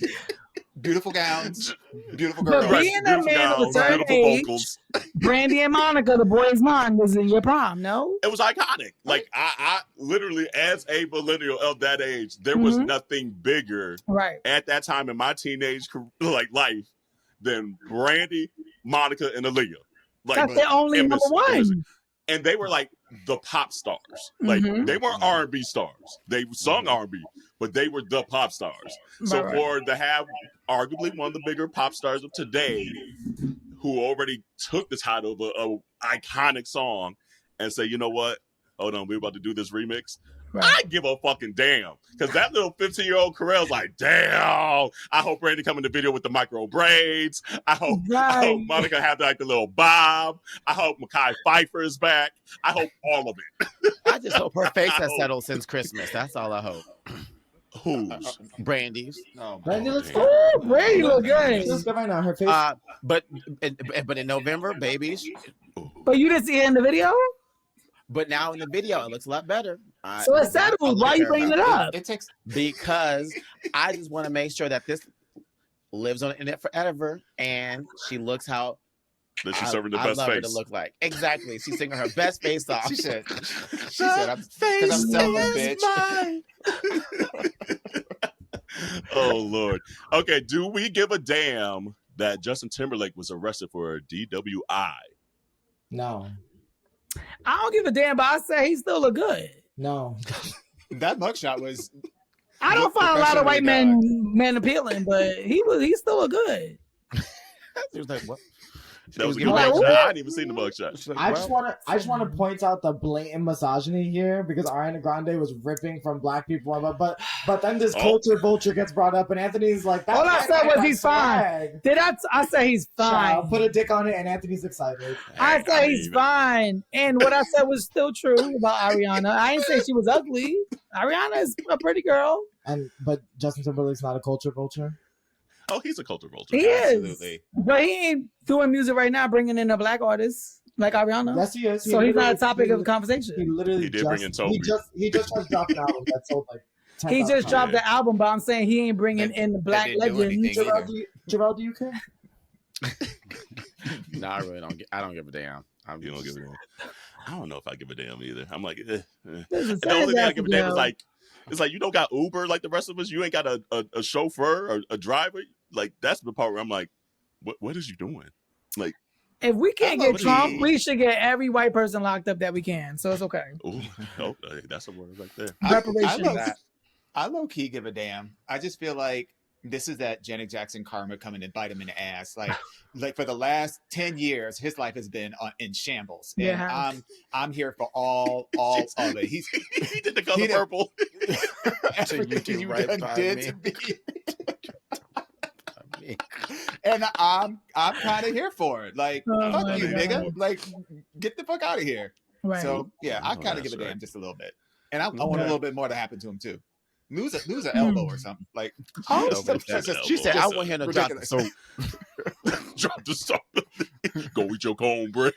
Beautiful gowns, beautiful girls. But being a man of a certain age, vocals. Brandy and Monica, the boys' mind was in your prom, no? It was iconic. Like I literally, as a millennial of that age, there was nothing bigger at that time in my teenage life than Brandy, Monica, and Aaliyah. Like, that's the only number one. And they were like the pop stars. Like they weren't R&B stars. They sung R&B, but they were the pop stars. So for to have arguably one of the bigger pop stars of today, who already took the title of an iconic song, and say, you know what? Hold on, we're about to do this remix. I give a fucking damn. Because that little 15-year-old Carell's like, damn. I hope Brandy come in the video with the micro braids. I hope Monica have like the little bob. I hope Mekhi Phifer is back. I hope all of it. I just hope her face has settled since Christmas. That's all I hope. Who's? Brandy's. Oh, Brandy looks good. Oh, Brandy look good. She looks good right now. Her face. But in November, babies. But you didn't see it in the video? But now in the video, it looks a lot better. So it's settled. Why are you bringing it up? It takes because I just want to make sure that this lives on the internet forever, and she looks how that she's serving the best face. Her to look like exactly. She's singing her best face off. She said, "I'm selling, bitch." Oh Lord. Okay. Do we give a damn that Justin Timberlake was arrested for a DWI? No. I don't give a damn, but I say he still look good. No. That mugshot was. I don't find a lot of white men appealing, but he still look good. He was like, what? That was a good mugshot. I didn't even see the mugshot. I just want to point out the blatant misogyny here because Ariana Grande was ripping from black people, but then this culture vulture gets brought up, and Anthony's like, all I said was he's fine. I say he's fine? Put a dick on it, and Anthony's excited. I say he's fine, and what I said was still true about Ariana. I didn't say she was ugly. Ariana is a pretty girl, but Justin Timberlake's not a culture vulture. Oh, he's a culture vulture. He is, but he ain't doing music right now, bringing in a black artist like Ariana. Yes, he is. So he's not a topic of conversation. He did bring in Toby. He just dropped an album that sold like. He just dropped the album, but I'm saying he ain't bringing in the black legend. Jarrell, do you care? No, I really don't. I don't give a damn. You don't give a damn. I don't know if I give a damn either. I'm like, And the only thing I give a damn is like, it's like you don't got Uber like the rest of us. You ain't got a chauffeur or a driver. Like that's the part where I'm like, what is you doing? Like, if we can't get Trump, we should get every white person locked up that we can. So it's okay. Ooh, okay, that's a word right there. Reparations. I low key give a damn. I just feel like this is that Janet Jackson karma coming to bite him in the ass. Like for the last 10 years, his life has been in shambles. And I'm here for all of it. He did the color purple. Everything you did to me. And I'm kind of here for it. Like, fuck you, nigga. Like, get the fuck out of here. Right. So yeah, I kind of give a damn just a little bit, and I want a little bit more to happen to him too. Lose an elbow or something. Like, she said, I want him to drop the soap. Drop the soap. Go eat your cornbread.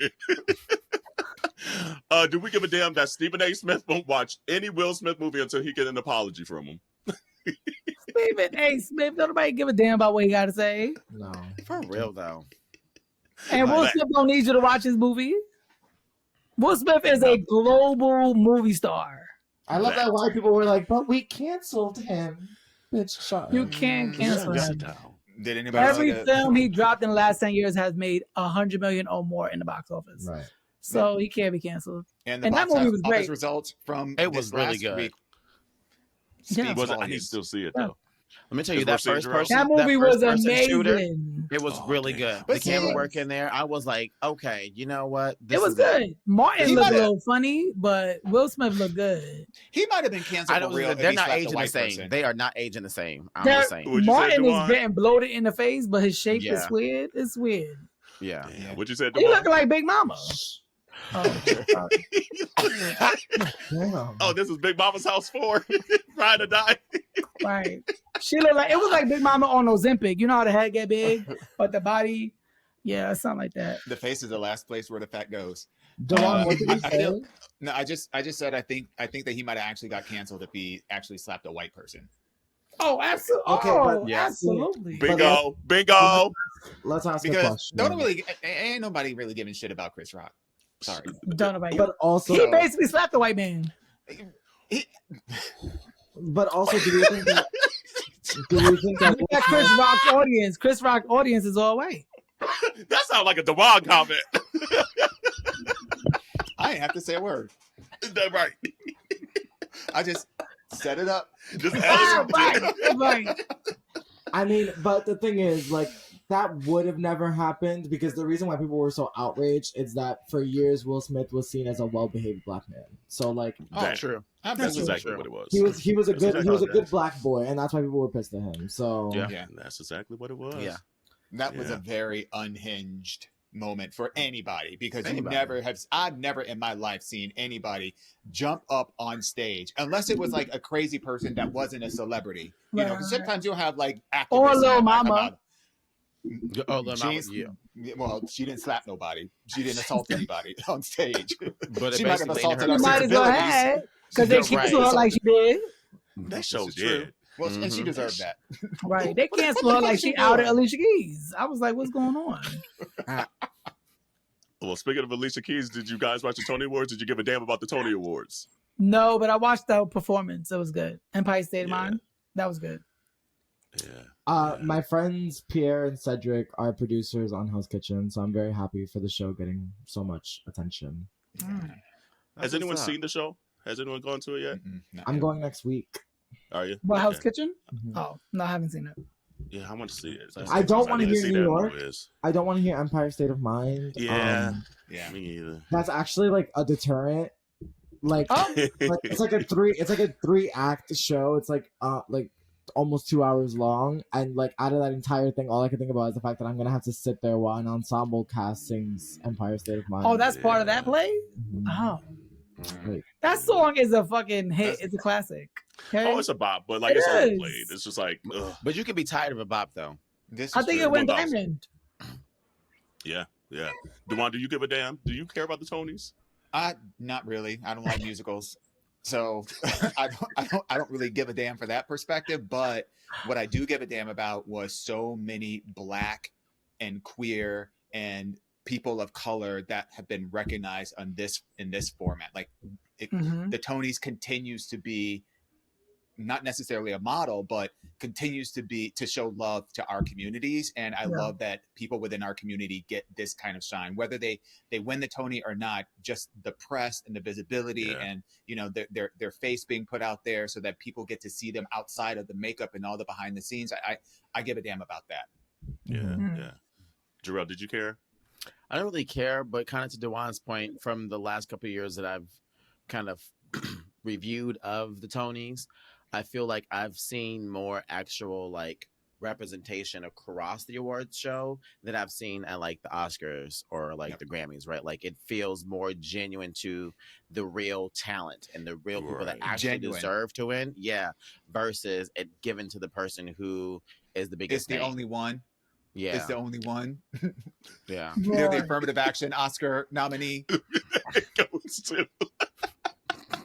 Do we give a damn that Stephen A. Smith won't watch any Will Smith movie until he get an apology from him? Stephen A. Smith, don't nobody give a damn about what he got to say. No, for real though. And Will Smith don't need you to watch his movie. Will Smith is a global movie star. I love that white people were like, but we canceled him. Bitch, shut You can't cancel him. Did anybody? Every film he dropped in the last 10 years has made $100 million or more in the box office. Right. So he can't be canceled. And that movie was great. Results from it was really good. I need to still see it though. Let me tell you, that first person, that movie was amazing. Shooter, it was really good. But the camera work in there, I was like, okay, you know what? It was good. Martin looked a little funny, but Will Smith looked good. He might have been canceled for real. They're not aging the same. They are not aging the same. I'm just saying. Martin is getting bloated in the face, but his shape is weird. It's weird. Yeah. What you said? You looking like Big Mama. Oh, this is Big Mama's house 4. Ride or die. Right. She looked like, it was like Big Mama on Ozempic. You know how the head get big, but the body, yeah, something like that. The face is the last place where the fat goes. Dewan, what did you say? No, I just said I think that he might have actually got canceled if he actually slapped a white person. Oh, absolutely. Okay, oh, but absolutely. Bingo. Bingo. Let's ask a Because question. ain't nobody really giving shit about Chris Rock. Sorry. Don't nobody. But also, he basically slapped the white man. But also, do you think that? Chris Rock's audience? Chris Rock audience is all white. That sounds like a Devon comment. I ain't have to say a word. That's right. I just set it up. Just right. I mean, but the thing is, like, that would have never happened because the reason why people were so outraged is that for years Will Smith was seen as a well-behaved black man. So, like, True. That's exactly what it was. He was a good black boy, and that's why people were pissed at him. So yeah, that's exactly what it was. Yeah, that was a very unhinged moment for anybody because Anybody. I've never in my life seen anybody jump up on stage unless it was like a crazy person that wasn't a celebrity. You know, because sometimes you'll have like activists or Lil Mama. Oh, Lil Mama, yeah. Well, she didn't slap nobody. She didn't assault anybody on stage. But she might have assaulted her. our Might as well have because they canceled her like she did. That show did. Well, and she deserved that. Right. They canceled her like she outed Alicia Keys. I was like, what's going on? Well, speaking of Alicia Keys, did you guys watch the Tony Awards? Did you give a damn about the Tony Awards? No, but I watched the performance. It was good. Empire State of Mind. That was good. Yeah. My friends Pierre and Cedric are producers on Hell's Kitchen, so I'm very happy for the show getting so much attention. Has anyone seen the show? Has anyone gone to it yet? I'm going next week. Are you? What, Hell's Kitchen? Mm-hmm. Oh, no, I haven't seen it. Yeah, I want to see it. I don't want to hear New York. I don't want to hear Empire State of Mind. Yeah. Me either. That's actually like a deterrent. Like, it's like a 3-act show. It's like almost 2 hours long, and like out of that entire thing, all I can think about is the fact that I'm gonna have to sit there while an ensemble cast sings Empire State of Mind. Oh, that's part of that play? Mm-hmm. Oh. That song is a fucking hit. It's a classic. Okay? Oh, it's a bop, but like it's overplayed. It's just like, ugh. But you can be tired of a bop though. I think it went diamond. Yeah. Dewan, do you give a damn? Do you care about the Tonys? Not really. I don't like musicals. So I don't really give a damn for that perspective. But what I do give a damn about was so many Black and queer and people of color that have been recognized in this format. Like the Tonys continues to be not necessarily a model, but continues to show love to our communities. And I love that people within our community get this kind of shine, whether they win the Tony or not, just the press and the visibility and, you know, their face being put out there so that people get to see them outside of the makeup and all the behind the scenes. I give a damn about that. Yeah. Jarrell, did you care? I don't really care, but kind of to Dewan's point, from the last couple of years that I've kind of reviewed of the Tonys, I feel like I've seen more actual like representation across the awards show than I've seen at like the Oscars or like the Grammys, right? Like it feels more genuine to the real talent and the real people that actually deserve to win. Yeah. Versus it given to the person who is the biggest. It's the only one. Yeah. It's the only one. Yeah. They're the affirmative action Oscar nominee.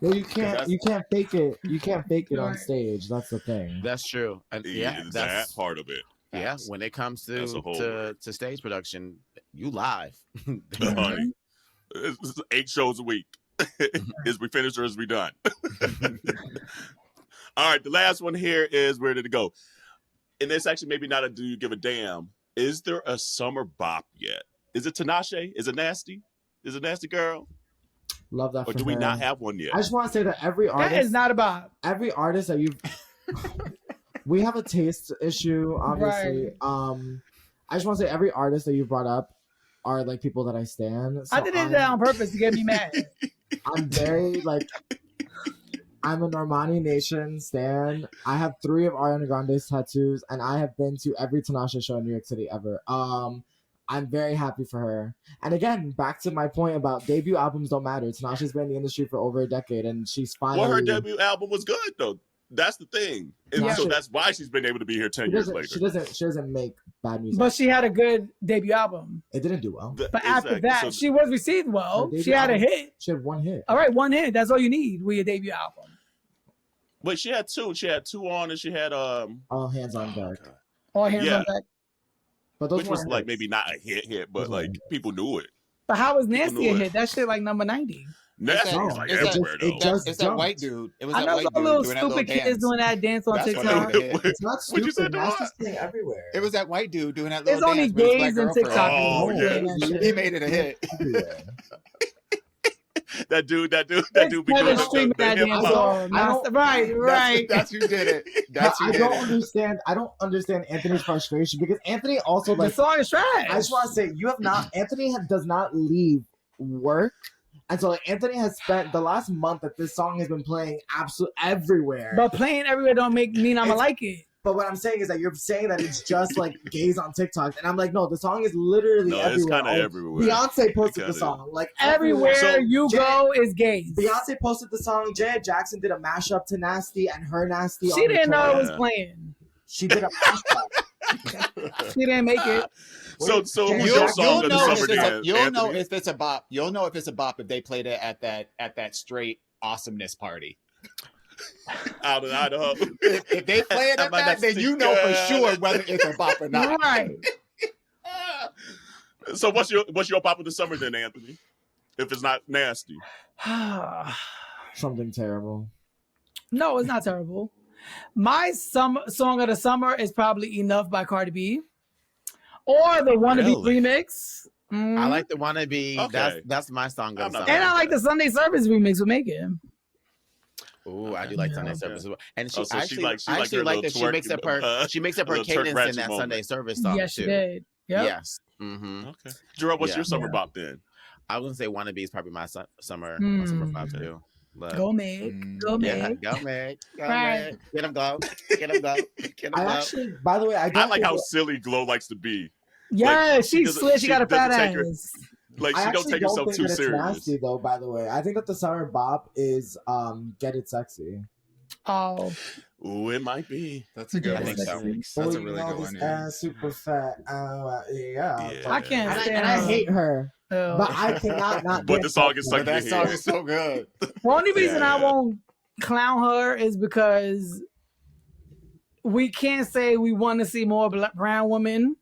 Well, you can't fake it. You can't fake it on stage. That's the thing. That's true. And that's that part of it. Yeah, when it comes to stage production, you live. Honey, it's 8 shows a week. Is we finished or is we done? All right, the last one here is where did it go? And it's actually maybe not a do you give a damn. Is there a summer bop yet? Is it Tinashe? Is it Nasty? Is it Nasty Girl? Love that. Or do we not have one yet? I just want to say that every artist that is not a bop. Every artist that you've we have a taste issue, obviously. Right. I just want to say every artist that you brought up are like people that I stan. So I did it on purpose to get me mad. I'm very like I'm a Normani Nation stan. I have 3 of Ariana Grande's tattoos, and I have been to every Tinashe show in New York City ever. I'm very happy for her. And again, back to my point about debut albums don't matter. It's not she's been in the industry for over a decade and she's finally... Well, her debut album was good, though. That's the thing. And so that's why she's been able to be here 10 years later. She doesn't make bad music. But she had a good debut album. It didn't do well. But after that, she was received well. She had a hit. She had one hit. All right, one hit. That's all you need with your debut album. But she had two. She had two on, and she had All Hands on Deck. All Hands on Deck. But those which was like maybe not a hit, but like people knew it. But how was Nasty a hit? That shit like number 90. Nasty was like everywhere though. It's that white dude. It was I know some little stupid kids doing that dance on TikTok. It's not stupid. Nasty's thing everywhere. It was that white dude doing that little dance. It's only gays on TikTok. Oh yeah, he made it a hit. That dude be doing the right. That's who did it. I don't understand Anthony's frustration because Anthony also the song is trash. I just want to say Anthony does not leave work. And so like, Anthony has spent the last month that this song has been playing absolutely everywhere. But playing everywhere don't mean I'ma like it. But what I'm saying is that you're saying that it's just like gays on TikTok. And I'm like, no, the song is literally everywhere. It's kind of everywhere. Beyonce posted the song. Like everywhere you go is gays. Beyonce posted the song. Janet Jackson did a mashup to Nasty and her Nasty. She didn't know it was playing. She did a mashup. She didn't make it. So you'll know if it's a bop. You'll know if it's a bop if they played it at that straight awesomeness party. Out of Idaho. If they play it at that, then you know for sure whether it's a bop or not. Right. So what's your pop of the summer then, Anthony? If it's not Nasty. Something terrible. No, it's not terrible. My song of the summer is probably Enough by Cardi B. Or the Wannabe remix. I like the Wannabe. Okay. That's my song of the summer. And I like the Sunday Service remix with Megan. Ooh, I do like Sunday Service as well. And she she actually like that she makes up her cadence in that Sunday Service song yes, too. She did. Yep. Yes. Mm-hmm. Okay. Jerome, what's your summer bop then? I was gonna say Wannabe is probably my summer bop too. But, go Meg. Go Meg. Go Meg. Go right. Meg. Get him go. Get him go. Get him go. Actually, by the way, I like how silly Glow likes to be. Yeah, she's slit. She got a fat ass. Like she don't take herself too serious. Nasty though, by the way. I think that the summer bop is Get It Sexy. Oh. Ooh, it might be. That's a good one. That's a really good one. Yeah. Super fat. Yeah. I can't stand and I hate her. Oh. But I cannot not. But the song is like that song is so good. The only reason I won't clown her is because we can't say we want to see more brown women,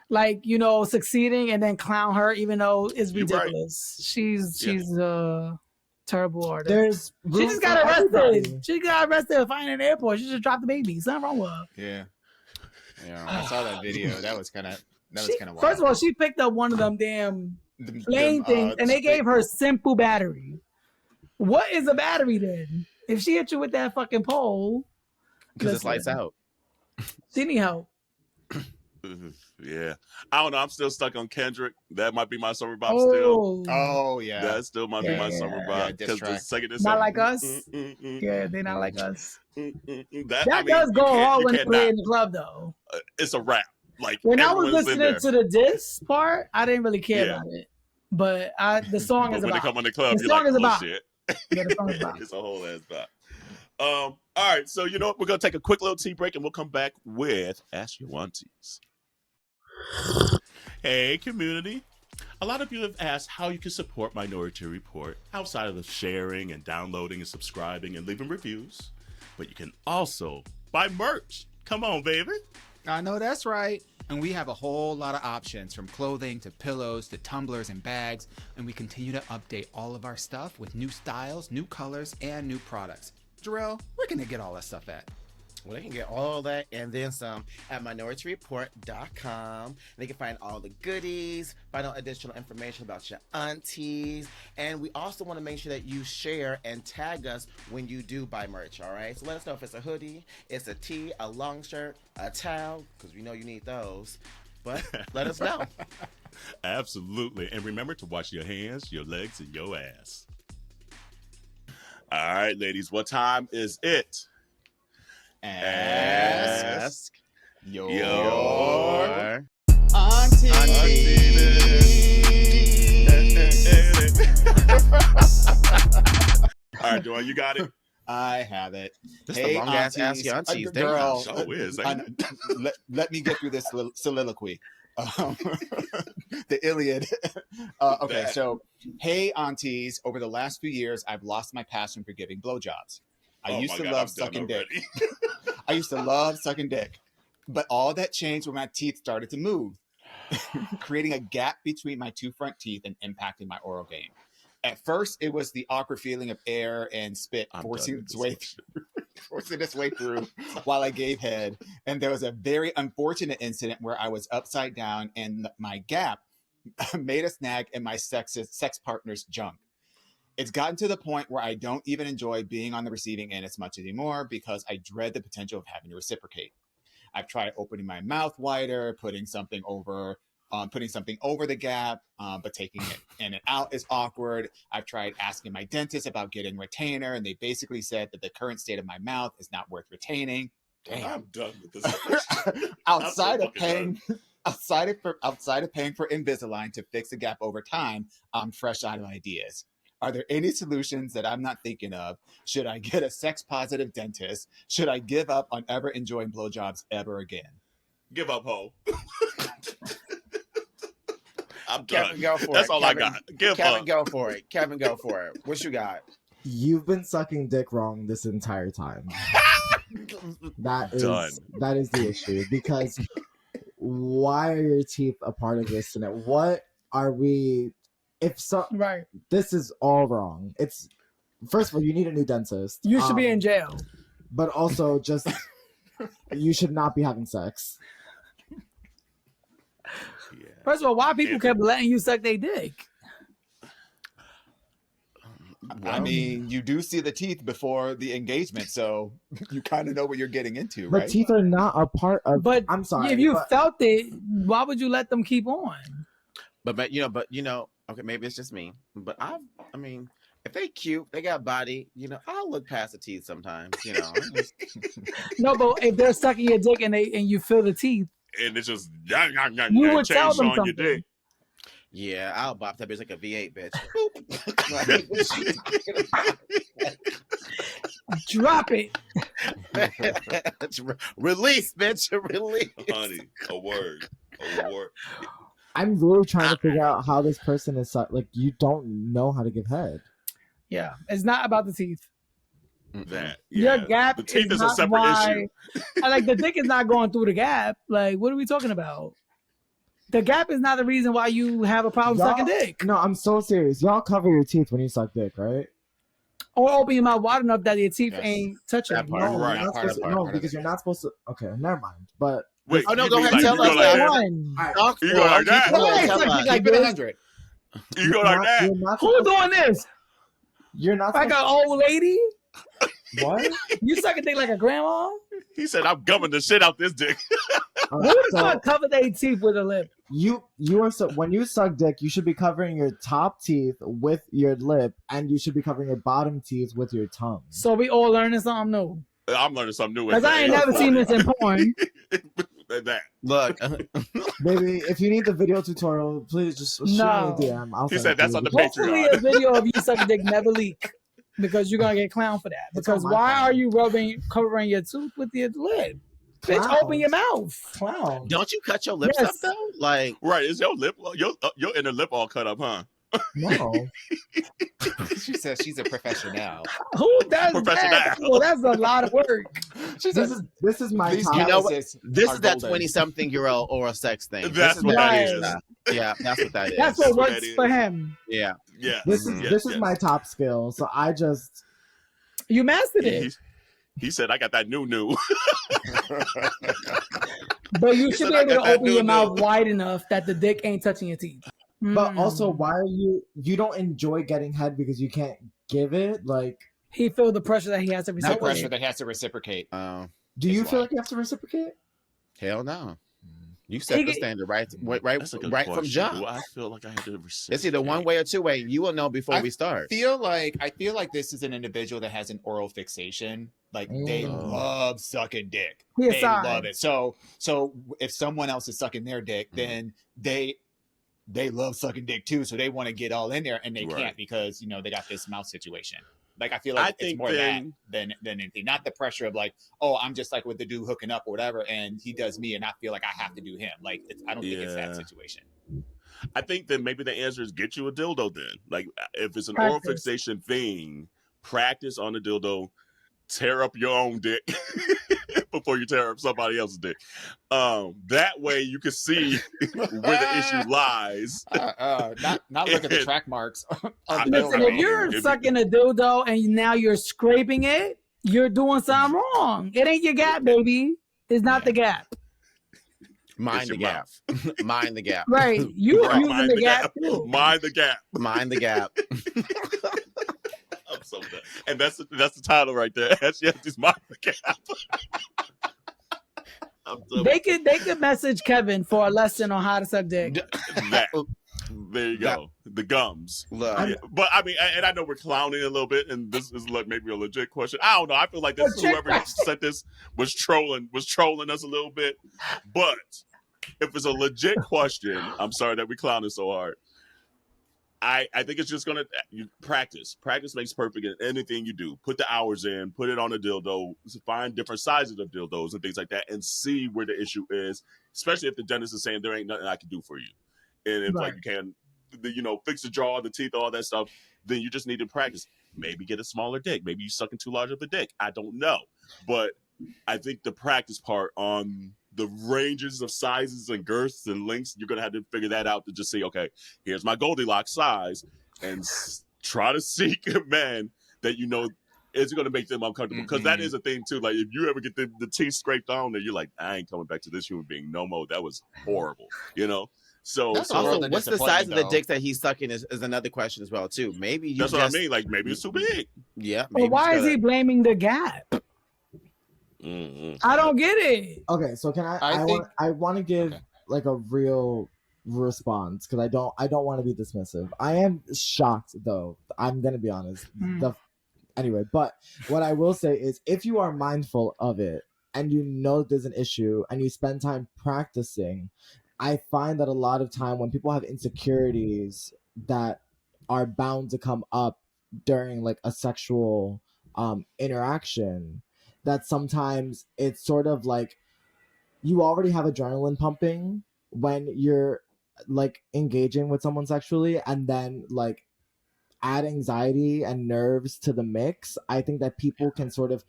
like, you know, succeeding and then clown her, even though it's ridiculous. Right. She's a terrible artist. She just got arrested. Everybody. She got arrested finding an airport. She just dropped the baby. Something wrong with her. Yeah. I saw that video. That was kind of wild. First of all, she picked up one of them damn plane things, and they gave her simple battery. What is a battery then? If she hit you with that fucking pole, because it's lights out. She need help. Yeah, I don't know. I'm still stuck on Kendrick. That might be my summer bop still. Oh yeah, that still might be my summer bop. Because the second, not like us. Yeah, they not like us. That does go hard when they play in the club though. It's a rap. Like when I was listening to the diss part, I didn't really care about it. But the song is when about. They come on the club, the song is about. Shit. Yeah, the song is about. It's a whole ass bop. All right, so you know what? We're gonna take a quick little tea break, and we'll come back with Ask Yo Aunteas. Hey, community. A lot of you have asked how you can support Minority Report outside of the sharing and downloading and subscribing and leaving reviews. But you can also buy merch. Come on, baby. I know that's right. And we have a whole lot of options, from clothing to pillows to tumblers and bags. And we continue to update all of our stuff with new styles, new colors, and new products. Jarrell, where can they get all that stuff at? Well, they can get all that and then some at minorityReport.com. They can find all the goodies, find out additional information about your aunties. And we also want to make sure that you share and tag us when you do buy merch, all right? So let us know if it's a hoodie, it's a tee, a long shirt, a towel, because we know you need those. But let us know. Absolutely. And remember to wash your hands, your legs, and your ass. All right, ladies, what time is it? Ask your Auntie. auntie. All right, Joanne, you got it. I have it. This is the long ass Ask Yo Aunteas. Girl, Show is, let me get through this soliloquy. The Iliad. Okay, so hey aunties, over the last few years, I've lost my passion for giving blowjobs. I used to love sucking dick. I used to love sucking dick, but all that changed when my teeth started to move, creating a gap between my two front teeth and impacting my oral game. At first, it was the awkward feeling of air and spit forcing its way through while I gave head. And there was a very unfortunate incident where I was upside down and my gap made a snag in my sex partner's junk. It's gotten to the point where I don't even enjoy being on the receiving end as much anymore because I dread the potential of having to reciprocate. I've tried opening my mouth wider, putting something over the gap, but taking it in and out is awkward. I've tried asking my dentist about getting retainer, and they basically said that the current state of my mouth is not worth retaining. Damn, I'm done with this. outside of paying for Invisalign to fix the gap over time, I'm fresh out of ideas. Are there any solutions that I'm not thinking of? Should I get a sex-positive dentist? Should I give up on ever enjoying blowjobs ever again? Give up, ho. I'm Kevin, done. go for That's it. all Kevin, I got. Kevin, go for it. Kevin, go for it. What you got? You've been sucking dick wrong this entire time. That is the issue, because why are your teeth a part of this? And what are we? If so, right, this is all wrong. It's first of all, you need a new dentist. You should be in jail. But also, just you should not be having sex. Yeah. First of all, why people kept letting you suck their dick? I mean, you do see the teeth before the engagement, so you kind of know what you're getting into, But right? teeth are not a part of. But I'm sorry. If you felt it, why would you let them keep on? But you know, okay, maybe it's just me. But I mean, if they cute, they got body, I'll look past the teeth sometimes, No, but if they're sucking your dick and you feel the teeth, and it's just you would tell them on something. your dick. Yeah, I'll bop that bitch like a V8, bitch. Drop it. Release, bitch. Release. Honey, a word. I'm really trying to figure out how this person is like. You don't know how to give head. Yeah, it's not about the teeth. That your gap. The teeth is a not separate issue. Like the dick is not going through the gap. Like, what are we talking about? The gap is not the reason why you have a problem sucking dick. No, I'm so serious. Y'all cover your teeth when you suck dick, right? Or open your mouth wide enough that your teeth ain't touching. No, because you're not supposed to. Okay, never mind. But wait, go ahead. Tell us that one. You go like that. Keep it 100. You go like that. Who's doing this? You're not like an old lady. What? You suck a dick like a grandma? He said, "I'm gumming the shit out this dick." Who's gonna cover their teeth with a lip? You are so when you suck dick, you should be covering your top teeth with your lip, and you should be covering your bottom teeth with your tongue. So we all learning something new. I'm learning something new. Because I ain't never seen this in porn. That. Look, baby, if you need the video tutorial, please just shoot me a DM. He said that's on the Hopefully Patreon. a video of you sucking dick never leak. Because you're gonna get clowned for that. Because why are you covering your tooth with your lip? Bitch, open your mouth. Clown. Don't you cut your lips up though? Like, right? Is your lip, your inner lip all cut up, huh? No. She says she's a professional. Who does that? Well, that's a lot of work. This is my top. You know what? This is that 20-something-year-old oral sex thing. That's what that is. Yeah, that's what that is. That's what works for him. Yeah. Yeah. This is my top skill. So I just you mastered it. He said, "I got that new." But you should be able to open your mouth wide enough that the dick ain't touching your teeth. But also, why are you don't enjoy getting head because you can't give it? Like he feel the pressure that he has to reciprocate. No pressure that he has to reciprocate. Do you feel like you have to reciprocate? Hell no. You set the standard right from jump. Do I feel like I had to reciprocate? It's either one way or two way. You will know before we start. I feel like this is an individual that has an oral fixation. Like they love sucking dick. They love it. So if someone else is sucking their dick, then they they love sucking dick too, so they want to get all in there and they can't because they got this mouth situation. Like I feel like it's more that than anything, not the pressure of like, oh, I'm just like with the dude hooking up or whatever, and he does me, and I feel like I have to do him. Like I don't think it's that situation. I think that maybe the answer is get you a dildo then. Like if it's an oral fixation thing, practice on the dildo, tear up your own dick before you tear up somebody else's dick. That way you can see where the issue lies. Not look at the track marks. Listen, if you're sucking a dildo and now you're scraping it, you're doing something wrong. It ain't your gap, baby. It's not the gap. Mind the gap. Mind the gap. Right. You are using the gap too. Mind the gap. Mind the gap. I'm so done. And that's the title right there. She has to mind the gap. They could message Kevin for a lesson on how to suck dick. There you go. The gums. Yeah. But I mean, and I know we're clowning a little bit, and this is like maybe a legit question. I don't know. I feel like this whoever sent this was trolling us a little bit. But if it's a legit question, I'm sorry that we clowning so hard. I think it's just gonna practice. Practice makes perfect in anything you do. Put the hours in, put it on a dildo, find different sizes of dildos and things like that, and see where the issue is. Especially if the dentist is saying there ain't nothing I can do for you, and if like you can, fix the jaw, the teeth, all that stuff, then you just need to practice. Maybe get a smaller dick. Maybe you sucking too large of a dick. I don't know, but I think the practice part on the ranges of sizes and girths and lengths, you're going to have to figure that out to just say, okay, here's my Goldilocks size, and try to seek a man that is going to make them uncomfortable. Because that is a thing, too. Like, if you ever get the teeth scraped on there, you're like, I ain't coming back to this human being no more. That was horrible, So also, what's the size of the dicks that he's sucking is another question as well, too. Maybe that's what I mean. Like, maybe it's too big. Yeah. But why is he blaming the gap? I don't get it. Okay, so can I want to give like a real response because I don't want to be dismissive. I am shocked though. I'm gonna be honest. Anyway, but what I will say is if you are mindful of it and you know there's an issue and you spend time practicing, I find that a lot of time when people have insecurities that are bound to come up during like a sexual interaction, that sometimes it's sort of like you already have adrenaline pumping when you're like engaging with someone sexually, and then like add anxiety and nerves to the mix. I think that people can sort of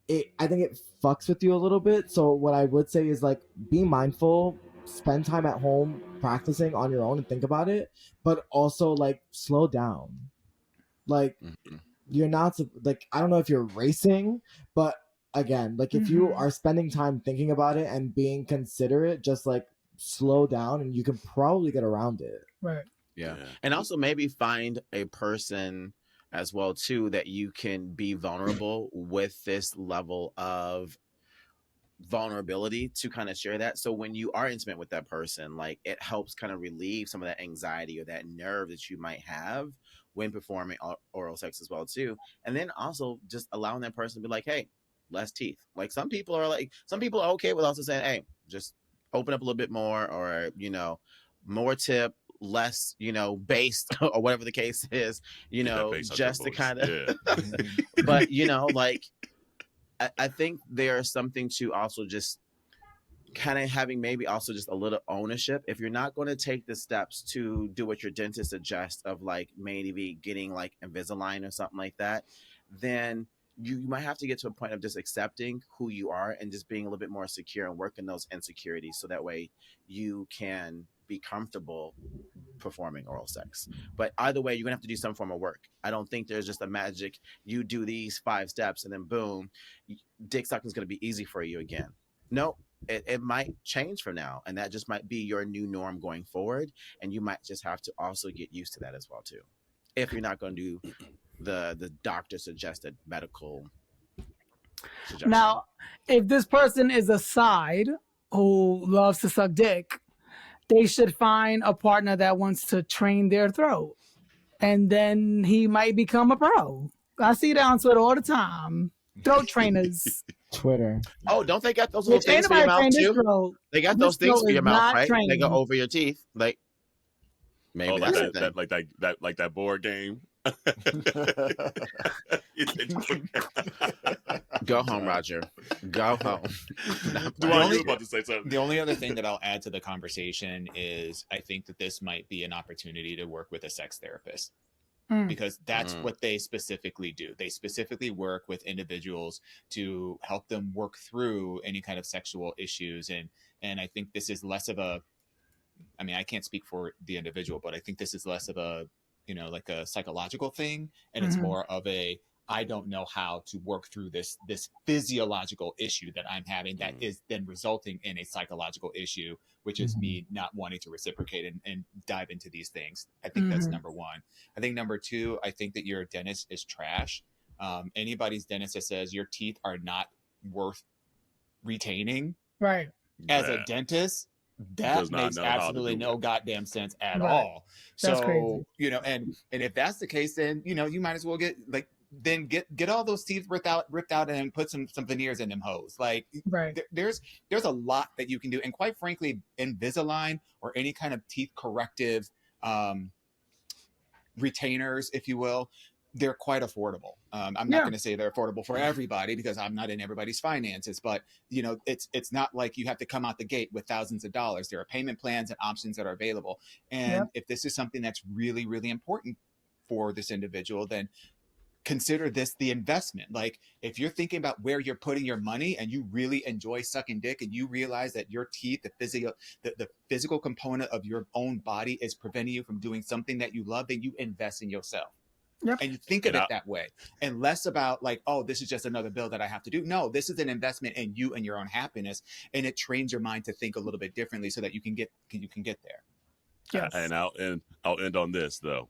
I think it fucks with you a little bit. So what I would say is like be mindful, spend time at home practicing on your own and think about it, but also like slow down. Like you're not like, I don't know if you're racing, but again, like if you are spending time thinking about it and being considerate, just like slow down and you can probably get around it. Right. Yeah. And also maybe find a person as well too that you can be vulnerable with this level of vulnerability to kind of share that. So when you are intimate with that person, like it helps kind of relieve some of that anxiety or that nerve that you might have when performing oral sex as well too. And then also just allowing that person to be like, hey, less teeth. Like some people are okay with also saying, hey, just open up a little bit more, or more tip, less based or whatever the case is, just to kind of but like I think there's something to also just kind of having maybe also just a little ownership. If you're not going to take the steps to do what your dentist suggests of like maybe getting like Invisalign or something like that, then you might have to get to a point of just accepting who you are and just being a little bit more secure and working those insecurities so that way you can be comfortable performing oral sex. But either way, you're gonna have to do some form of work. I don't think there's just a magic, you do these 5 steps and then boom, dick sucking is gonna be easy for you again. No, it might change from now, and that just might be your new norm going forward, and you might just have to also get used to that as well too, if you're not going to do the doctor suggested medical suggestion. Now, if this person is a side who loves to suck dick, they should find a partner that wants to train their throat, and then he might become a pro. I see that on Twitter all the time. Throat trainers. Twitter. Oh, don't they got those little things for your mouth too? They got those things for your mouth, right? Training. They go over your teeth. Like Maybe like that's that board game. Go home, Roger. Go home. Duane, you were about to say something. The only other thing that I'll add to the conversation is I think that this might be an opportunity to work with a sex therapist. Because that's what they specifically do. They specifically work with individuals to help them work through any kind of sexual issues. And I think this is less of a, I mean, I can't speak for the individual, but I think this is less of a, like a psychological thing. And it's more of a, I don't know how to work through this physiological issue that I'm having that is then resulting in a psychological issue, which is me not wanting to reciprocate and dive into these things. I think that's number one. I think number two, I think that your dentist is trash. Anybody's dentist that says your teeth are not worth retaining, right? As a dentist, that makes absolutely no goddamn sense at all. That's so crazy. And if that's the case, then you might as well get all those teeth ripped out and put some veneers in them hoes. Like, there's a lot that you can do, and quite frankly, Invisalign or any kind of teeth corrective retainers, if you will, they're quite affordable. I'm not going to say they're affordable for everybody because I'm not in everybody's finances, but it's not like you have to come out the gate with thousands of dollars. There are payment plans and options that are available. And if this is something that's really, really important for this individual, then consider this the investment. Like, if you're thinking about where you're putting your money and you really enjoy sucking dick and you realize that your teeth, the physical component of your own body is preventing you from doing something that you love, then you invest in yourself. And you think of it that way, and less about like, oh, this is just another bill that I have to do. No, this is an investment in you and your own happiness, and it trains your mind to think a little bit differently so that you can get there. Yes. And I'll end on this though.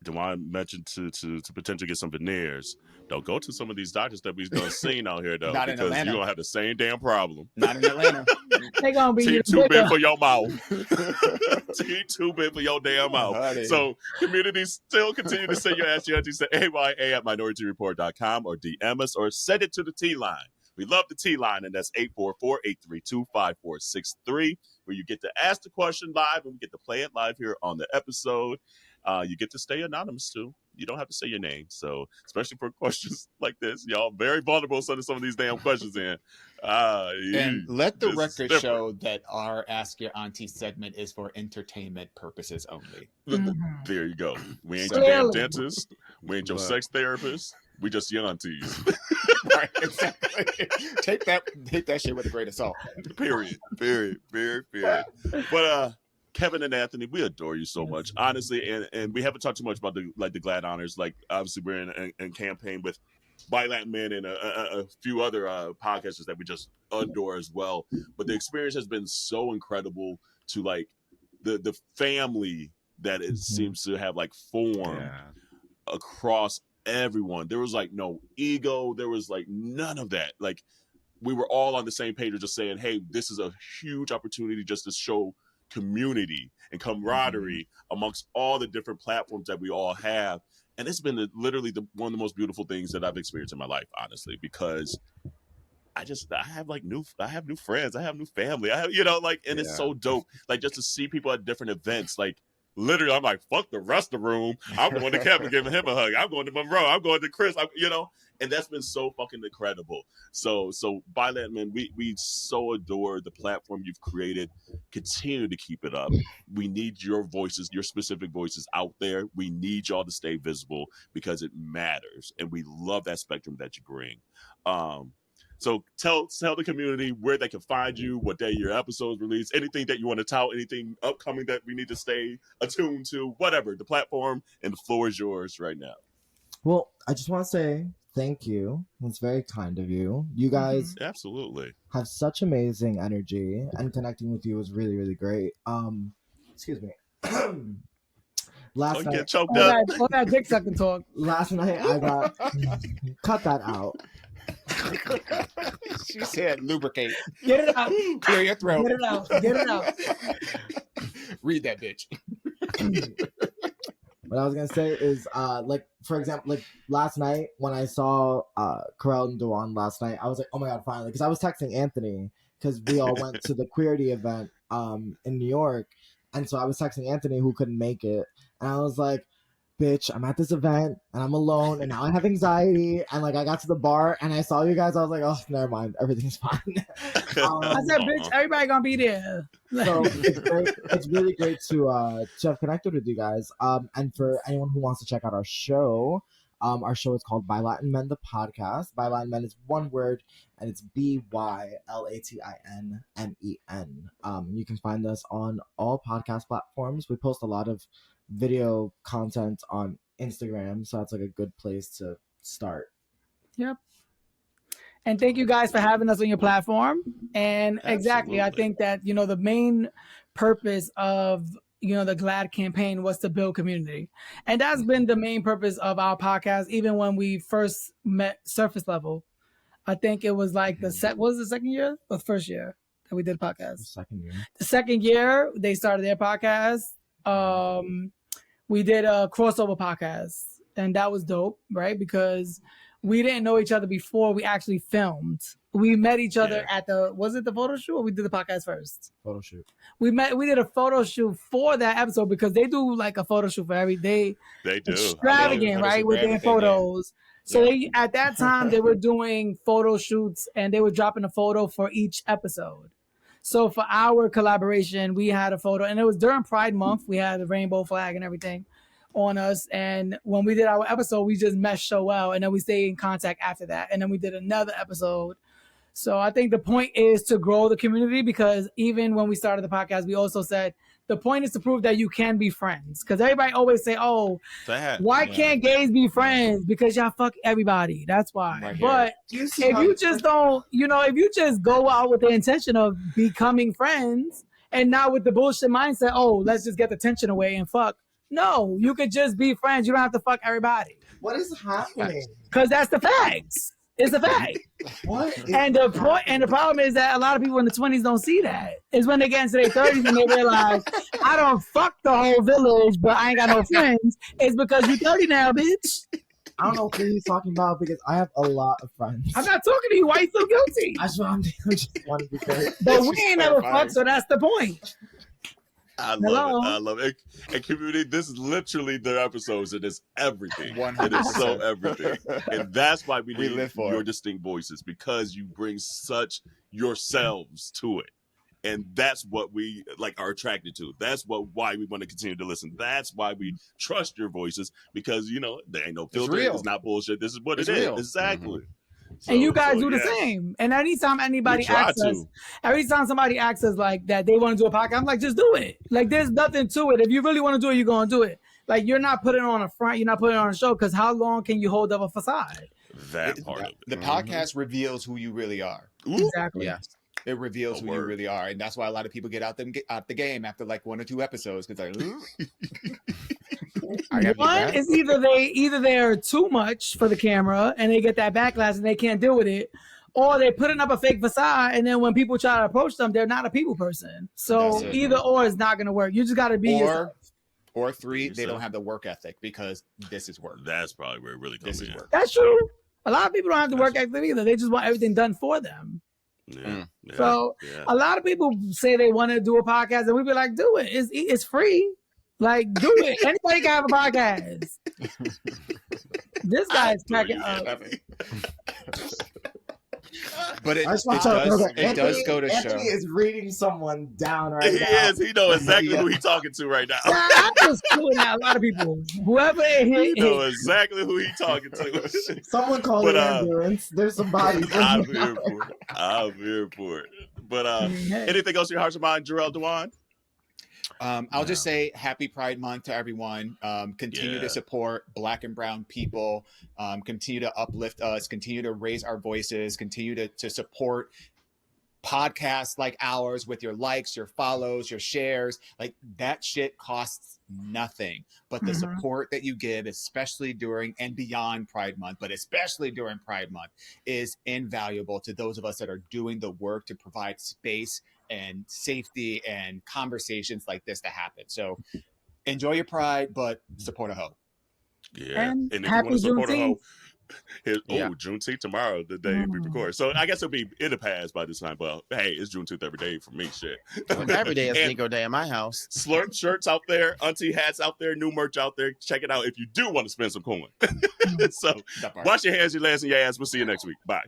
Duane mentioned to potentially get some veneers. Don't go to some of these doctors that we've done seen out here though, because you're gonna have the same damn problem. Not in Atlanta. They're gonna be teeth too big for your mouth. Teeth too big for your damn mouth. So communities still continue to send your Ask Yo Aunteas to AYA@MinorityReport.com or DM us or send it to the T line. We love the T line, and that's 844-832-5463, where you get to ask the question live and we get to play it live here on the episode. You get to stay anonymous too. You don't have to say your name. So, especially for questions like this, y'all very vulnerable sending some of these damn questions in. And let the record show that our Ask Your Auntie segment is for entertainment purposes only. There you go. We ain't your damn dentist. We ain't your sex therapist. We just your aunties. Right, exactly. Take that shit with a grain of salt. Period. But Kevin and Anthony, we adore you so much, honestly, and we haven't talked too much about the GLAAD honors. Like, obviously, we're in campaign with ByLatinMen and a few other podcasters that we just adore as well. But the experience has been so incredible to like the family that it seems to have like formed across everyone. There was like no ego. There was like none of that. Like, we were all on the same page of just saying, hey, this is a huge opportunity just to show community and camaraderie amongst all the different platforms that we all have. And it's been literally one of the most beautiful things that I've experienced in my life, honestly, because I have new friends. I have new family. I have, and it's so dope. Like, just to see people at different events, like, literally, I'm like, fuck the rest of the room. I'm going to Kevin, giving him a hug. I'm going to Monroe. I'm going to Chris. And that's been so fucking incredible. So ByLatinMen, we so adore the platform you've created. Continue to keep it up. We need your voices, your specific voices out there. We need y'all to stay visible because it matters, and we love that spectrum that you bring. So tell the community where they can find you, what day your episodes release, anything that you want to tell, anything upcoming that we need to stay attuned to, whatever. The platform and the floor is yours right now. Well, I just want to say thank you. It's very kind of you. You guys absolutely have such amazing energy, and connecting with you was really, really great. Excuse me. Last night, get choked up. All that dick sucking talk. Last night I got cut that out. She said lubricate. Get it out. Clear your throat. Get it out. Read that bitch. What I was gonna say is, for example, like last night when I saw Carell and Duane last night, I was like, oh my god, finally, because I was texting Anthony because we all went to the Queerty event in New York, And so I was texting Anthony, who couldn't make it, and I was like, bitch, I'm at this event and I'm alone and now I have anxiety, and like I got to the bar and I saw you guys. I was like, oh, never mind, everything's fine. I said, bitch, everybody gonna be there. So it's great. It's really great to have connected with you guys. And for anyone who wants to check out our show is called ByLatinMen the podcast. ByLatinMen is one word, and it's ByLatinMen. You can find us on all podcast platforms. We post a lot of video content on Instagram, so that's like a good place to start. Yep. And thank you guys for having us on your platform. And exactly, I think that, the main purpose of, the GLAAD campaign was to build community. And that's been the main purpose of our podcast, even when we first met Surface Level. I think it was like the second year or the first year that we did a podcast? The second year they started their podcast. We did a crossover podcast, and that was dope, right? Because we didn't know each other before we actually filmed. We met each other at was it the photo shoot, or we did the podcast first? Photo shoot. We did a photo shoot for that episode, because they do like a photo shoot for every day. They do. Extravagant, right? With their photos. So they, at that time, they were doing photo shoots, and they were dropping a photo for each episode. So for our collaboration, we had a photo, and it was during Pride Month. We had the rainbow flag and everything on us. And when we did our episode, we just meshed so well. And then we stayed in contact after that. And then we did another episode. So I think the point is to grow the community, because even when we started the podcast, we also said the point is to prove that you can be friends. Because everybody always say, oh, why can't gays be friends? Because y'all fuck everybody. That's why. Right, but if you just don't, if you just go out with the intention of becoming friends and not with the bullshit mindset, oh, let's just get the tension away and fuck. No, you could just be friends. You don't have to fuck everybody. What is happening? Because that's the facts. It's a fact. What? And the problem is that a lot of people in the 20s don't see that. It's when they get into their 30s and they realize, I don't fuck the whole village, but I ain't got no friends. It's because you're 30 now, bitch. I don't know who he's talking about, because I have a lot of friends. I'm not talking to you. Why you so guilty? I just want to be clear. But we ain't never fucked, so that's the point. I love it. And community, this is literally their episodes. It is everything. 100%. It is so everything. And that's why we need your distinct voices, because you bring such yourselves to it. And that's what we are attracted to. That's why we want to continue to listen. That's why we trust your voices, because there ain't no filter. It's not bullshit. This is what it is. Exactly. Mm-hmm. So, and you guys do the same. And anytime anybody asks us, every time somebody asks us like that they want to do a podcast, I'm like, just do it. Like, there's nothing to it. If you really want to do it, you're going to do it. Like, you're not putting it on a front. You're not putting it on a show, because how long can you hold up a facade? That part of it. The podcast reveals who you really are. Exactly. Yes. It reveals who you really are. And that's why a lot of people get out the game after like 1 or 2 episodes, because one is either they're too much for the camera and they get that backlash and they can't deal with it, or they're putting up a fake facade, and then when people try to approach them, they're not a people person. So either or is not going to work. You just got to be yourself. Or 3, they don't have the work ethic, because this is work. That's probably where it really comes in. That's true. A lot of people don't have the work ethic either. They just want everything done for them. So a lot of people say they want to do a podcast, and we be like, do it. It's free. Like, do it. Anybody can have a podcast. This guy is cracking up. But it does go to show. Anthony is reading someone down right now. He is. He knows exactly who he's talking to right now. Yeah, I'm just calling out a lot of people. Whoever he knows exactly who he's talking to. Someone call the ambulance. There's some bodies. I'm here for it. But anything else in your hearts and mind, Jarrell Dewan? I'll just say happy Pride Month to everyone. Continue to support Black and brown people. Continue to uplift us. Continue to raise our voices. Continue to support podcasts like ours with your likes, your follows, your shares. Like, that shit costs nothing. But the support that you give, especially during and beyond Pride Month, but especially during Pride Month, is invaluable to those of us that are doing the work to provide space and safety and conversations like this to happen. So enjoy your Pride, but support a hoe. Yeah. And if happy you want to support a hoe, Juneteenth tomorrow, the day we record. So I guess it'll pass by this time. But hey, it's Juneteenth every day for me. Shit. Every day is Negro Day in my house. Slurp shirts out there, auntie hats out there, new merch out there. Check it out if you do want to spend some coin. So wash your hands, your legs, and your ass. We'll see you next week. Bye.